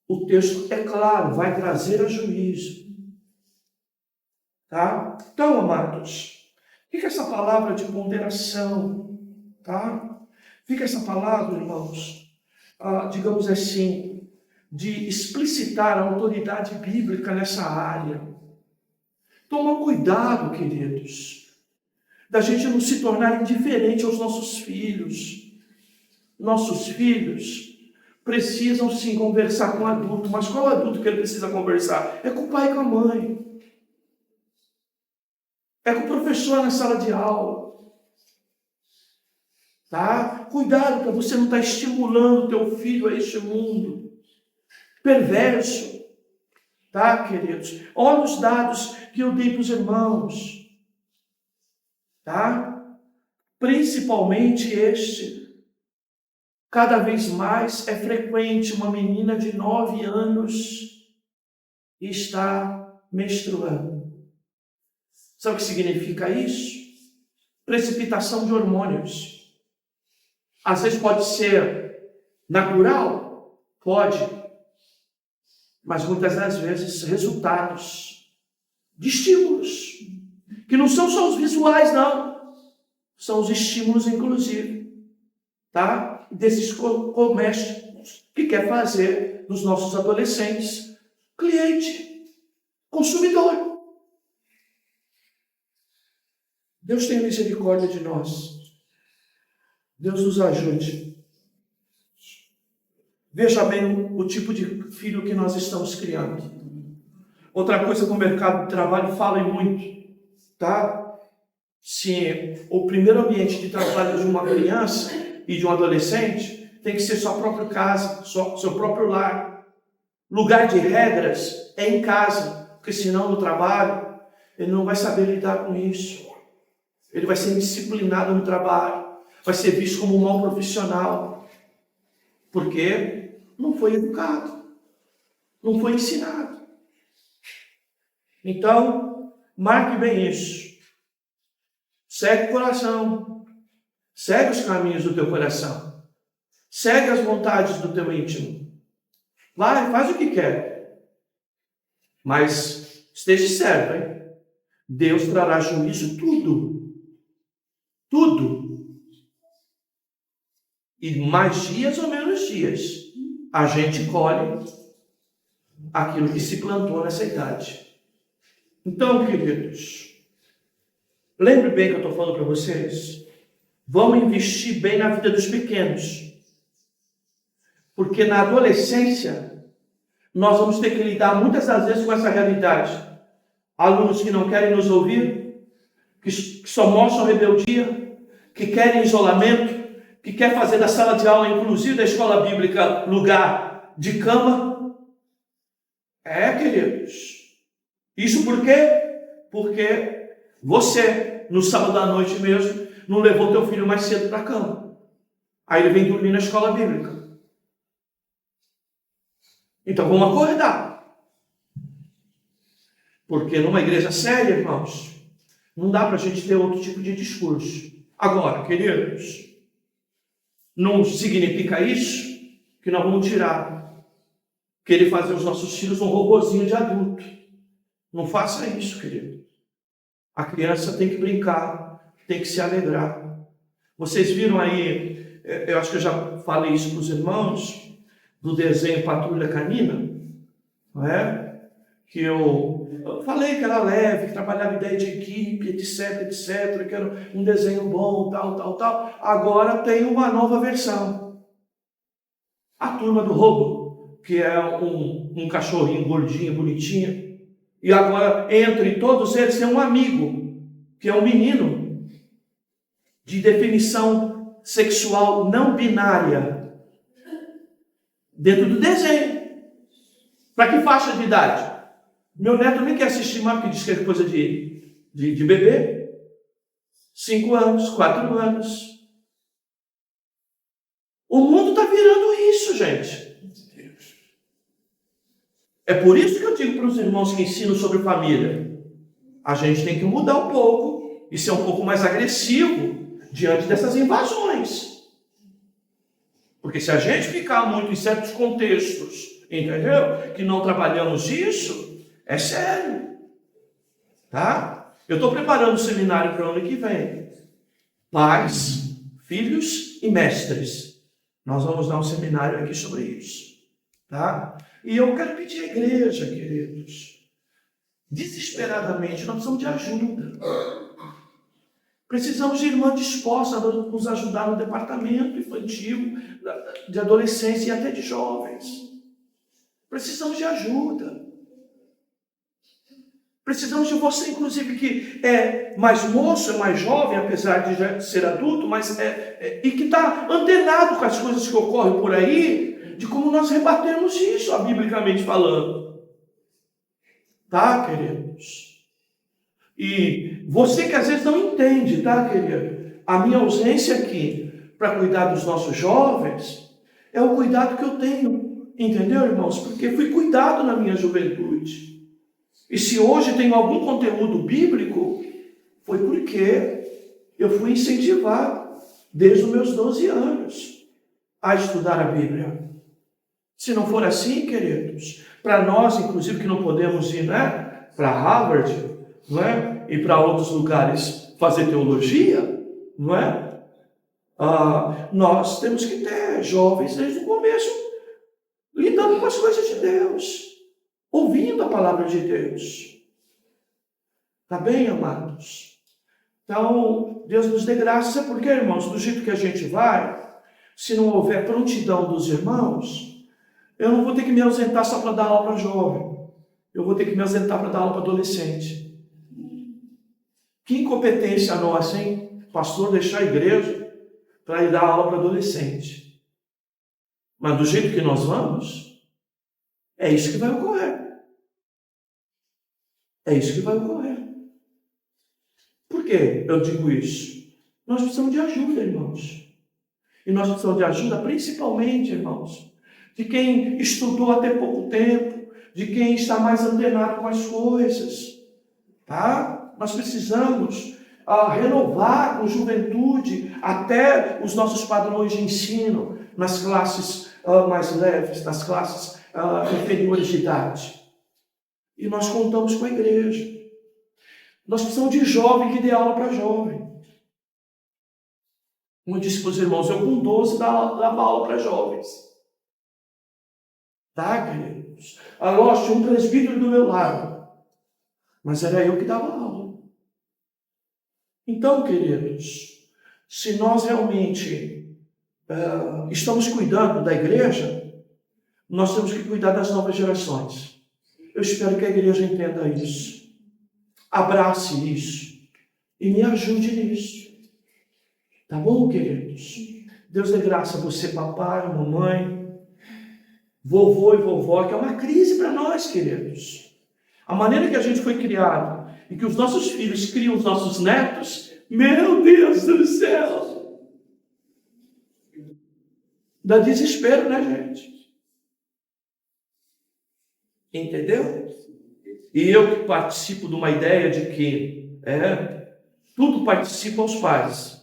O texto, é claro, vai trazer a juízo. Tá? Então, amados, fica essa palavra de ponderação, tá? Fica essa palavra, irmãos, digamos assim, de explicitar a autoridade bíblica nessa área. Toma cuidado, queridos, da gente não se tornar indiferente aos nossos filhos. Nossos filhos precisam sim conversar com o adulto, mas qual adulto que ele precisa conversar? É com o pai e com a mãe. É com o professor na sala de aula. Tá? Cuidado para você não estar estimulando o teu filho a este mundo perverso. Tá, queridos? Olha os dados que eu dei para os irmãos. Tá? Principalmente este. Cada vez mais é frequente uma menina de 9 anos estar menstruando. Sabe o que significa isso? Precipitação de hormônios. Às vezes pode ser natural, pode, mas muitas das vezes resultados de estímulos, que não são só os visuais, não, são os estímulos, inclusive, tá? Desses comércios que quer fazer dos nossos adolescentes cliente, consumidor. Deus tenha misericórdia de nós. Deus nos ajude. Veja bem o tipo de filho que nós estamos criando. Outra coisa que o mercado de trabalho fala muito, tá? Se o primeiro ambiente de trabalho de uma criança e de um adolescente tem que ser sua própria casa, seu próprio lar. Lugar de regras é em casa, porque senão no trabalho ele não vai saber lidar com isso. Ele vai ser indisciplinado no trabalho, vai ser visto como um mau profissional, porque não foi educado, não foi ensinado. Então, marque bem isso. Segue o coração, segue os caminhos do teu coração, segue as vontades do teu íntimo. Vai, faz o que quer, mas esteja certo, hein? Deus trará juízo tudo. Tudo. E mais dias ou menos dias, a gente colhe aquilo que se plantou nessa idade. Então, queridos, lembre bem que eu estou falando para vocês. Vamos investir bem na vida dos pequenos. Porque na adolescência, nós vamos ter que lidar muitas das vezes com essa realidade. Alunos que não querem nos ouvir, que só mostram rebeldia, que querem isolamento, que quer fazer da sala de aula, inclusive da escola bíblica, lugar de cama. Queridos. Isso por quê? Porque você, no sábado à noite mesmo, não levou teu filho mais cedo para a cama. Aí ele vem dormir na escola bíblica. Então vamos acordar. Porque numa igreja séria, irmãos, não dá para a gente ter outro tipo de discurso. Agora, queridos, não significa isso que nós vamos querer fazer os nossos filhos um robozinho de adulto. Não faça isso, querido. A criança tem que brincar, tem que se alegrar. Vocês viram aí, eu acho que eu já falei isso para os irmãos, do desenho Patrulha Canina, não é? Que eu falei que era leve, que trabalhava ideia de equipe, etc, que era um desenho bom, tal. Agora tem uma nova versão. A Turma do Roubo, que é um cachorrinho gordinho, bonitinho. E agora, entre todos eles, tem um amigo, que é um menino de definição sexual não binária, dentro do desenho. Para que faixa de idade? Meu neto nem quer assistir mais, porque diz que é coisa de bebê. 5 anos, 4 anos. O mundo está virando isso, gente. É por isso que eu digo para os irmãos que ensinam sobre família. A gente tem que mudar um pouco e ser um pouco mais agressivo diante dessas invasões. Porque se a gente ficar muito em certos contextos, entendeu? Que não trabalhamos isso, é sério. Tá? Eu estou preparando um seminário para o ano que vem. Pais, filhos e mestres. Nós vamos dar um seminário aqui sobre isso. Tá? E eu quero pedir à igreja, queridos, desesperadamente, nós precisamos de ajuda. Precisamos de irmã disposta a nos ajudar no departamento infantil, de adolescência e até de jovens. Precisamos de ajuda. Precisamos de você, inclusive, que é mais moço, é mais jovem, apesar de já ser adulto, mas e que está antenado com as coisas que ocorrem por aí, de como nós rebatemos isso, biblicamente falando. Tá, queridos? E você que às vezes não entende, tá, querido? A minha ausência aqui para cuidar dos nossos jovens é o cuidado que eu tenho, entendeu, irmãos? Porque fui cuidado na minha juventude. E se hoje tenho algum conteúdo bíblico, foi porque eu fui incentivado desde os meus 12 anos a estudar a Bíblia. Se não for assim, queridos, para nós, inclusive, que não podemos ir, né, para Harvard, não é? E para outros lugares fazer teologia, não é? Nós temos que ter jovens desde o começo lidando com as coisas de Deus, ouvindo a palavra de Deus. Tá bem, amados? Então, Deus nos dê graça, porque, irmãos, do jeito que a gente vai, se não houver prontidão dos irmãos, eu não vou ter que me ausentar só para dar aula para jovem. Eu vou ter que me ausentar para dar aula para adolescente. Que incompetência nossa, hein? Pastor deixar a igreja para ir dar aula para adolescente. Mas do jeito que nós vamos, é isso que vai ocorrer. É isso que vai ocorrer. Por que eu digo isso? Nós precisamos de ajuda, irmãos. E nós precisamos de ajuda principalmente, irmãos, de quem estudou até pouco tempo, de quem está mais antenado com as coisas. Tá? Nós precisamos renovar com juventude até os nossos padrões de ensino nas classes mais leves, nas classes inferiores de idade. E nós contamos com a igreja. Nós precisamos de jovem que dê aula para jovem. Como eu disse para os irmãos, eu com 12 dava aula para jovens. Tá, queridos? Lógico, tinha um presbítero do meu lado, mas era eu que dava aula. Então, queridos, se nós realmente estamos cuidando da igreja, nós temos que cuidar das novas gerações. Eu espero que a igreja entenda isso, abrace isso e me ajude nisso. Tá bom, queridos? Deus dê graça a você, papai, mamãe, vovô e vovó, que é uma crise para nós, queridos. A maneira que a gente foi criado e que os nossos filhos criam os nossos netos, meu Deus do céu! Dá desespero, né, gente? Entendeu? E eu que participo de uma ideia de que tudo participa aos pais.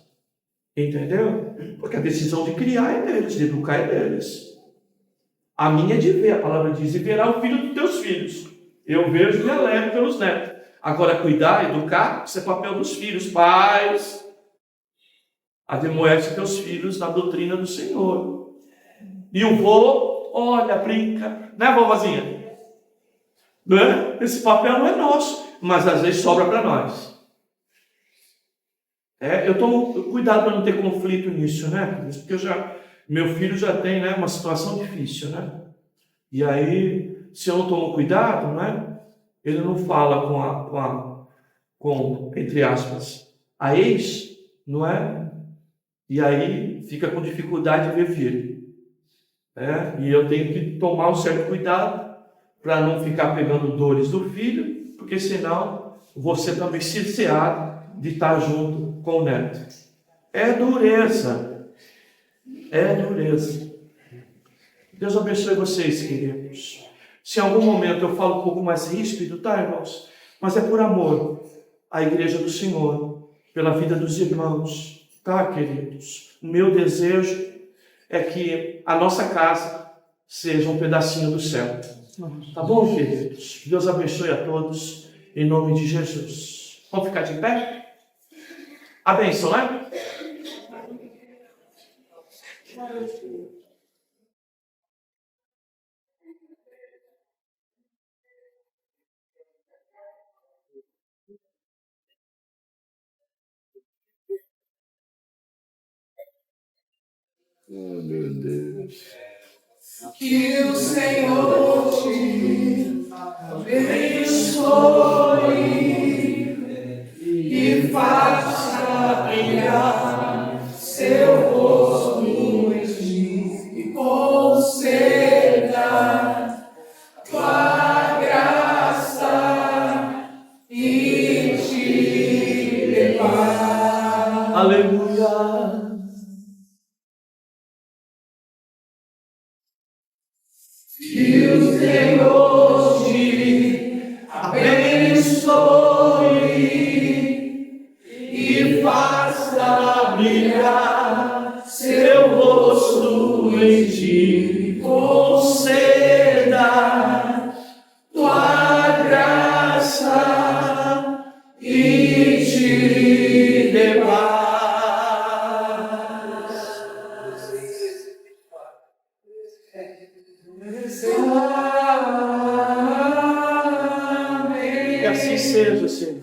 Entendeu? Porque a decisão de criar é deles, de educar é deles. A minha é de ver, a palavra diz, e verá o filho dos teus filhos. Eu vejo e me alegro pelos netos. Agora, cuidar, educar, isso é papel dos filhos. Pais, admoeste teus filhos na doutrina do Senhor. E o vô, olha, brinca, né, vovozinha? Né? Esse papel não é nosso, mas às vezes sobra para nós. Eu tomo cuidado para não ter conflito nisso, né? Porque meu filho já tem, né, uma situação difícil, né? E aí, se eu não tomo cuidado, né? Ele não fala com, entre aspas, a ex, não é? E aí fica com dificuldade de ver filho. E eu tenho que tomar um certo cuidado para não ficar pegando dores do filho, porque senão você também cerceado de estar junto com o neto. É dureza. É dureza. Deus abençoe vocês, queridos. Se em algum momento eu falo um pouco mais ríspido, tá, irmãos? Mas é por amor à igreja do Senhor, pela vida dos irmãos, tá, queridos? O meu desejo é que a nossa casa seja um pedacinho do céu. Tá bom, queridos? Deus abençoe a todos, em nome de Jesus. Vamos ficar de pé? A bênção, né? Oh, meu Deus. Que o Senhor te abençoe e faça brilhar seu rosto em ti e conceda tua graça e te levar. Aleluia. Que o Senhor te abençoe e faça brilhar seu rosto em ti, conceda tua graça e te dê paz. Que assim seja, Senhor.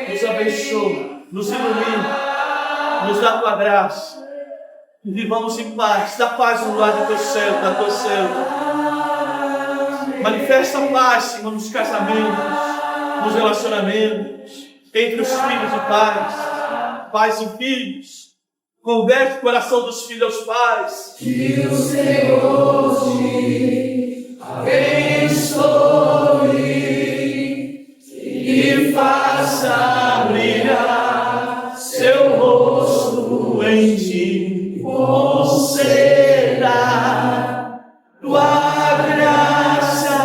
Nos abençoa, nos ilumina, nos dá tua graça. E vivamos em paz. Dá paz no lar do teu céu, da tua serva. Manifesta a paz, Senhor, nos casamentos, nos relacionamentos, entre os filhos e pais e filhos. Converte o coração dos filhos aos pais. Que o Senhor te abençoe e faça brilhar seu rosto em ti, conceda tua graça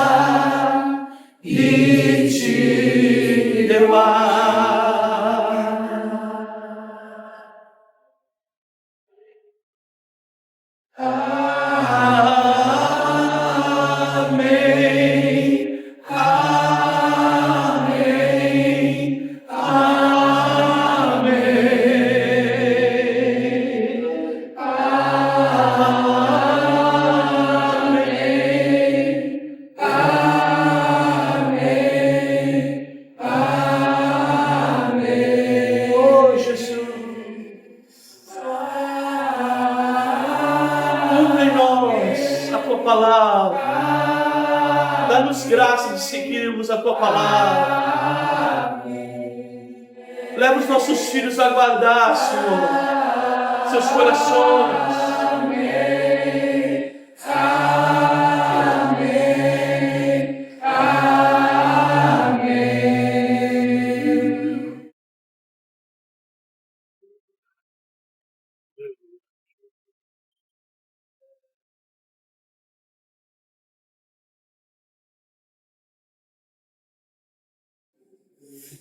e te dê paz. Amém, amém, amém, amém, amém, amém. Oh, Jesus. Cumpre em nós a tua palavra. Dá-nos graça de seguirmos a tua palavra. Leva os nossos filhos a guardar, Senhor, seus corações.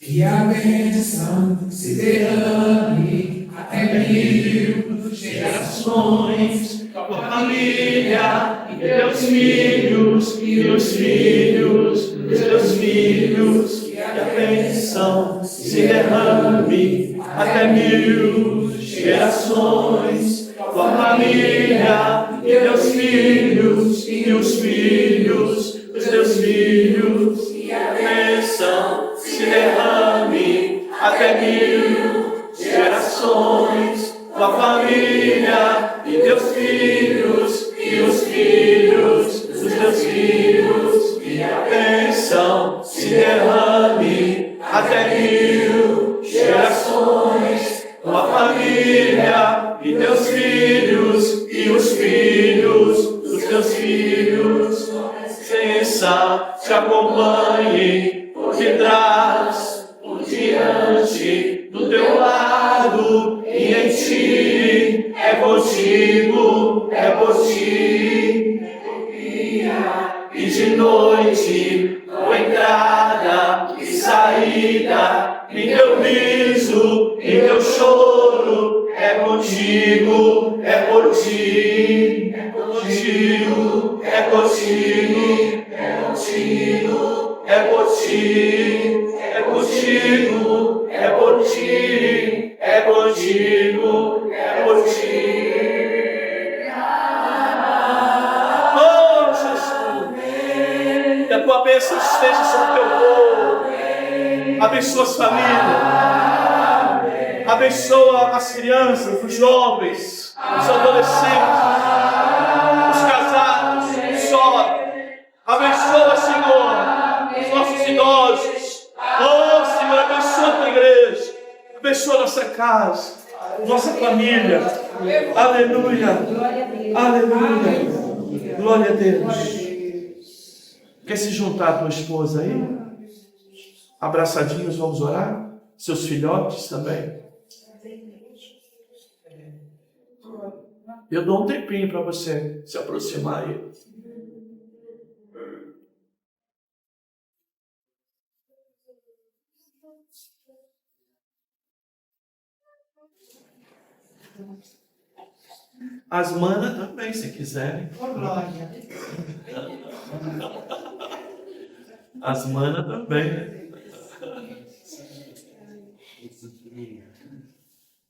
Que a bênção se derrame até 1000 gerações, tua família e teus filhos e os filhos dos teus filhos. Que a bênção se derrame até 1000 gerações, tua família e teus filhos mil gerações, tua família e teus filhos e os filhos dos teus filhos, e a bênção se derrame até mil gerações, tua família e teus filhos e os filhos dos teus filhos. Bênção te acompanhe por detrás, por diante, do teu lado e em ti. É contigo, é por ti. E de noite, tua entrada e saída, em teu riso, em teu choro, é contigo, é por ti. É contigo, é contigo, é contigo, é por ti. É contigo, é por ti, é contigo, é por ti. Oh, Jesus, que a tua bênção esteja sobre o teu povo. Abençoa as famílias, abençoa as crianças, os jovens, os adolescentes, os casados, os sós. Abençoa, Senhor, os nossos idosos. Oh, Senhor, abençoa a tua igreja, abençoa a nossa casa, nossa família. Aleluia, aleluia, glória a Deus. Quer se juntar à tua esposa aí? Abraçadinhos, vamos orar? Seus filhotes também. Eu dou um tempinho para você se aproximar aí. As manas também, se quiserem. As manas também.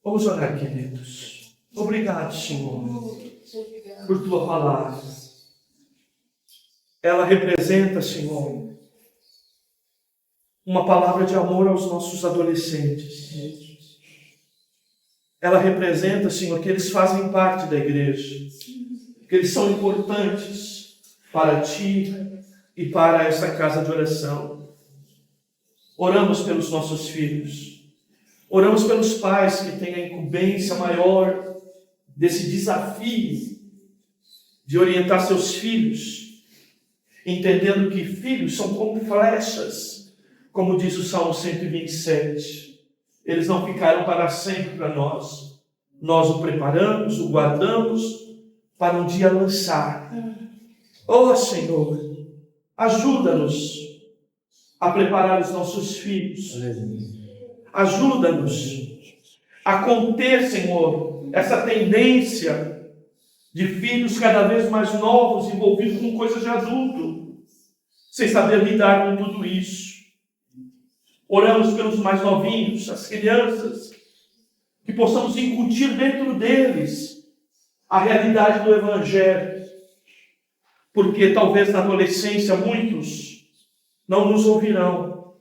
Vamos orar, queridos. Obrigado, Senhor, por tua palavra. Ela representa, Senhor, uma palavra de amor aos nossos adolescentes. Ela representa, Senhor, que eles fazem parte da igreja, que eles são importantes para Ti e para essa casa de oração. Oramos pelos nossos filhos. Oramos pelos pais que têm a incumbência maior desse desafio de orientar seus filhos, entendendo que filhos são como flechas, como diz o Salmo 127. Eles não ficaram para sempre para nós. Nós o preparamos, o guardamos para um dia lançar. Oh, Senhor, ajuda-nos a preparar os nossos filhos. Ajuda-nos a conter, Senhor, essa tendência de filhos cada vez mais novos envolvidos com coisas de adulto, sem saber lidar com tudo isso. Oramos pelos mais novinhos, as crianças, que possamos incutir dentro deles a realidade do Evangelho, porque talvez na adolescência muitos não nos ouvirão,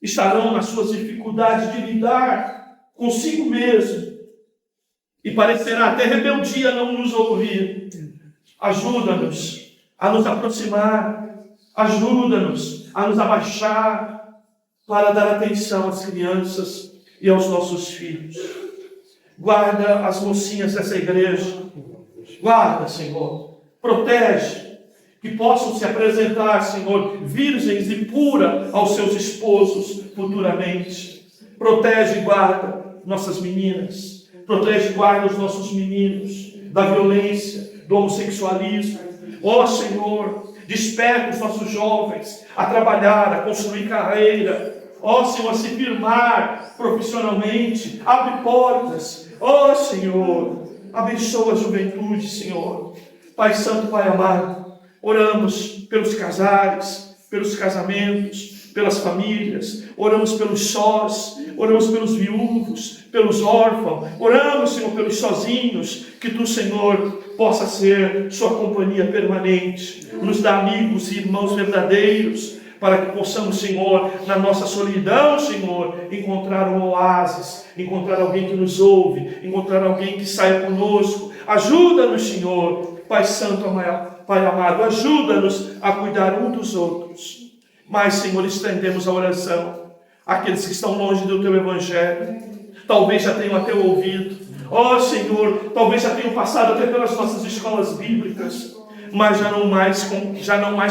estarão nas suas dificuldades de lidar consigo mesmo, e parecerá até rebeldia não nos ouvir. Ajuda-nos a nos aproximar, ajuda-nos a nos abaixar, para dar atenção às crianças e aos nossos filhos. Guarda as mocinhas dessa igreja. Guarda, Senhor. Protege. Que possam se apresentar, Senhor, virgens e puras aos seus esposos futuramente. Protege e guarda nossas meninas. Protege e guarda os nossos meninos da violência, do homossexualismo. Ó, Senhor, desperta os nossos jovens a trabalhar, a construir carreira. Ó, Senhor, a se firmar profissionalmente. Abre portas. Ó, Senhor, abençoa a juventude, Senhor. Pai Santo, Pai amado, oramos pelos casais, pelos casamentos, pelas famílias. Oramos pelos sós, oramos pelos viúvos, pelos órfãos. Oramos, Senhor, pelos sozinhos. Que Tu, Senhor, possa ser sua companhia permanente. Nos dá amigos e irmãos verdadeiros, para que possamos, Senhor, na nossa solidão, Senhor, encontrar um oásis, encontrar alguém que nos ouve, encontrar alguém que saia conosco. Ajuda-nos, Senhor, Pai Santo, Pai amado, ajuda-nos a cuidar um dos outros. Mas, Senhor, estendemos a oração àqueles que estão longe do Teu Evangelho, talvez já tenham até ouvido. Ó Senhor, talvez já tenham passado até pelas nossas escolas bíblicas, mas já não mais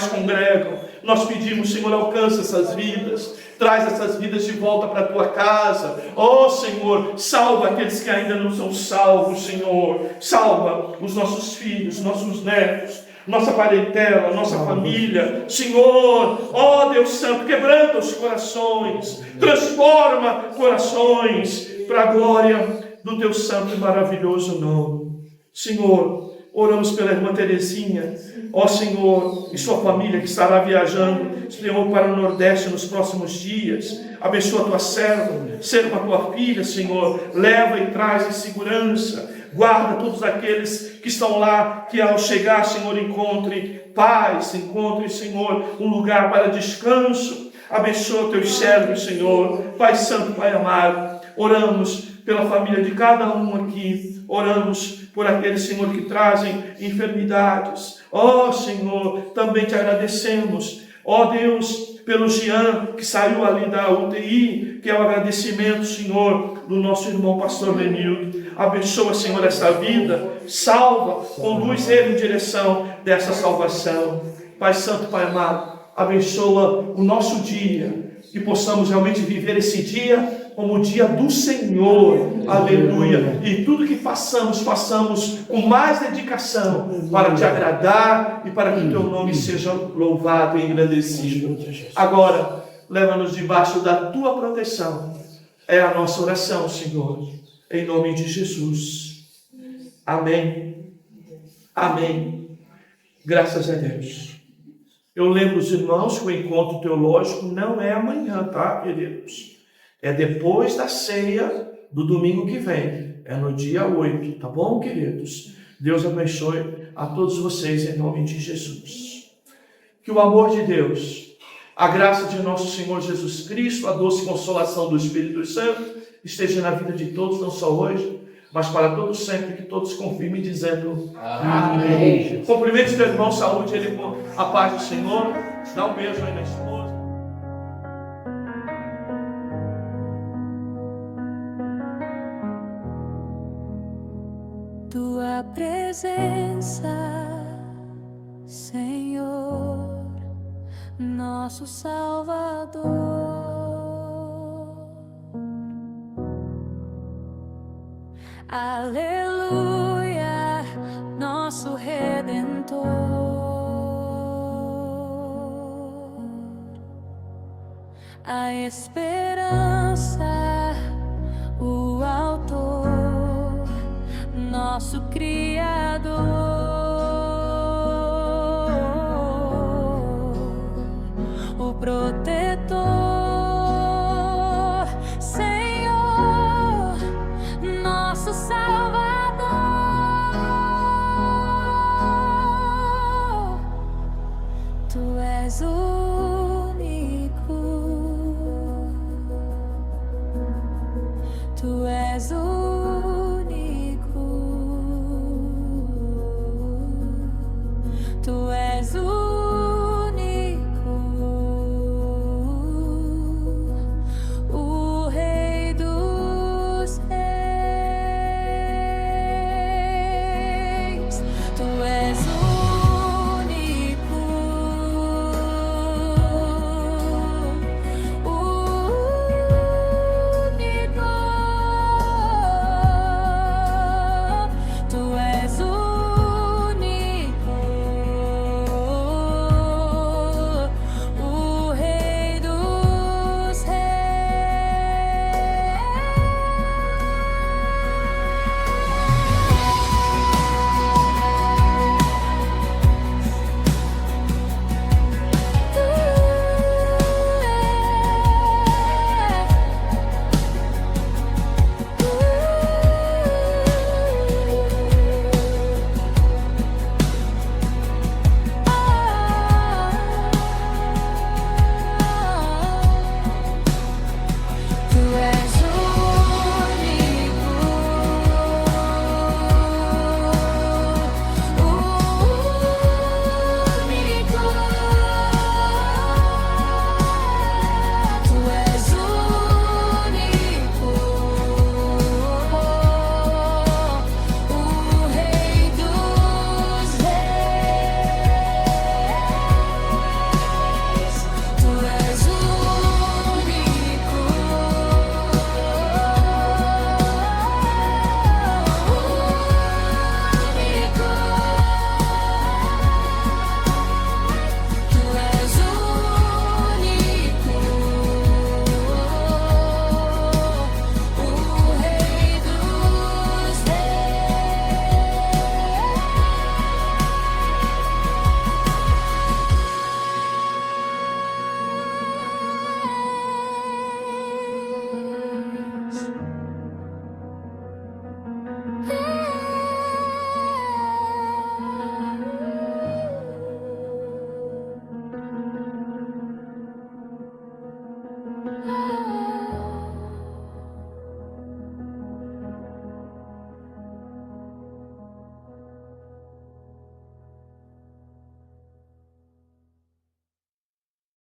congregam. Nós pedimos, Senhor, alcança essas vidas, traz essas vidas de volta para a Tua casa. Ó Senhor, salva aqueles que ainda não são salvos, Senhor. Salva os nossos filhos, nossos netos, nossa parentela, nossa família. Senhor, ó Deus Santo, quebranta os corações, transforma corações para a glória do Teu santo e maravilhoso nome. Senhor, oramos pela irmã Terezinha, ó Senhor, e sua família que estará viajando, Senhor, para o Nordeste nos próximos dias. Abençoa a Tua serva, serva a Tua filha, Senhor, leva e traz em segurança. Guarda todos aqueles que estão lá, que ao chegar, Senhor, encontre paz, encontre, Senhor, um lugar para descanso. Abençoa Teus servos, Senhor. Pai Santo, Pai amado, oramos pela família de cada um aqui, oramos por aqueles, Senhor, que trazem enfermidades. Ó Senhor, também Te agradecemos, ó Deus, pelo Jean, que saiu ali da UTI, que é o agradecimento, Senhor, do nosso irmão pastor Lenildo. Abençoa, Senhor, essa vida, salva, conduz ele em direção dessa salvação. Pai Santo, Pai amado, abençoa o nosso dia, que possamos realmente viver esse dia como o dia do Senhor, aleluia, e tudo que façamos com mais dedicação para Te agradar e para que o Teu nome seja louvado e engrandecido. Agora, leva-nos debaixo da Tua proteção, é a nossa oração, Senhor, em nome de Jesus. Amém, amém, graças a Deus. Eu lembro os irmãos que o encontro teológico não é amanhã, tá, queridos? É depois da ceia do domingo que vem. É no dia 8, tá bom, queridos? Deus abençoe a todos vocês em nome de Jesus. Que o amor de Deus, a graça de nosso Senhor Jesus Cristo, a doce consolação do Espírito Santo, esteja na vida de todos, não só hoje, mas para todos sempre, que todos confirmem dizendo amém. Cumprimente teu irmão, saúde ele com a paz do Senhor. Dá um beijo aí na esposa. Tua presença, Senhor, nosso Salvador. Aleluia, nosso Redentor. A esperança, o Autor, nosso Criador.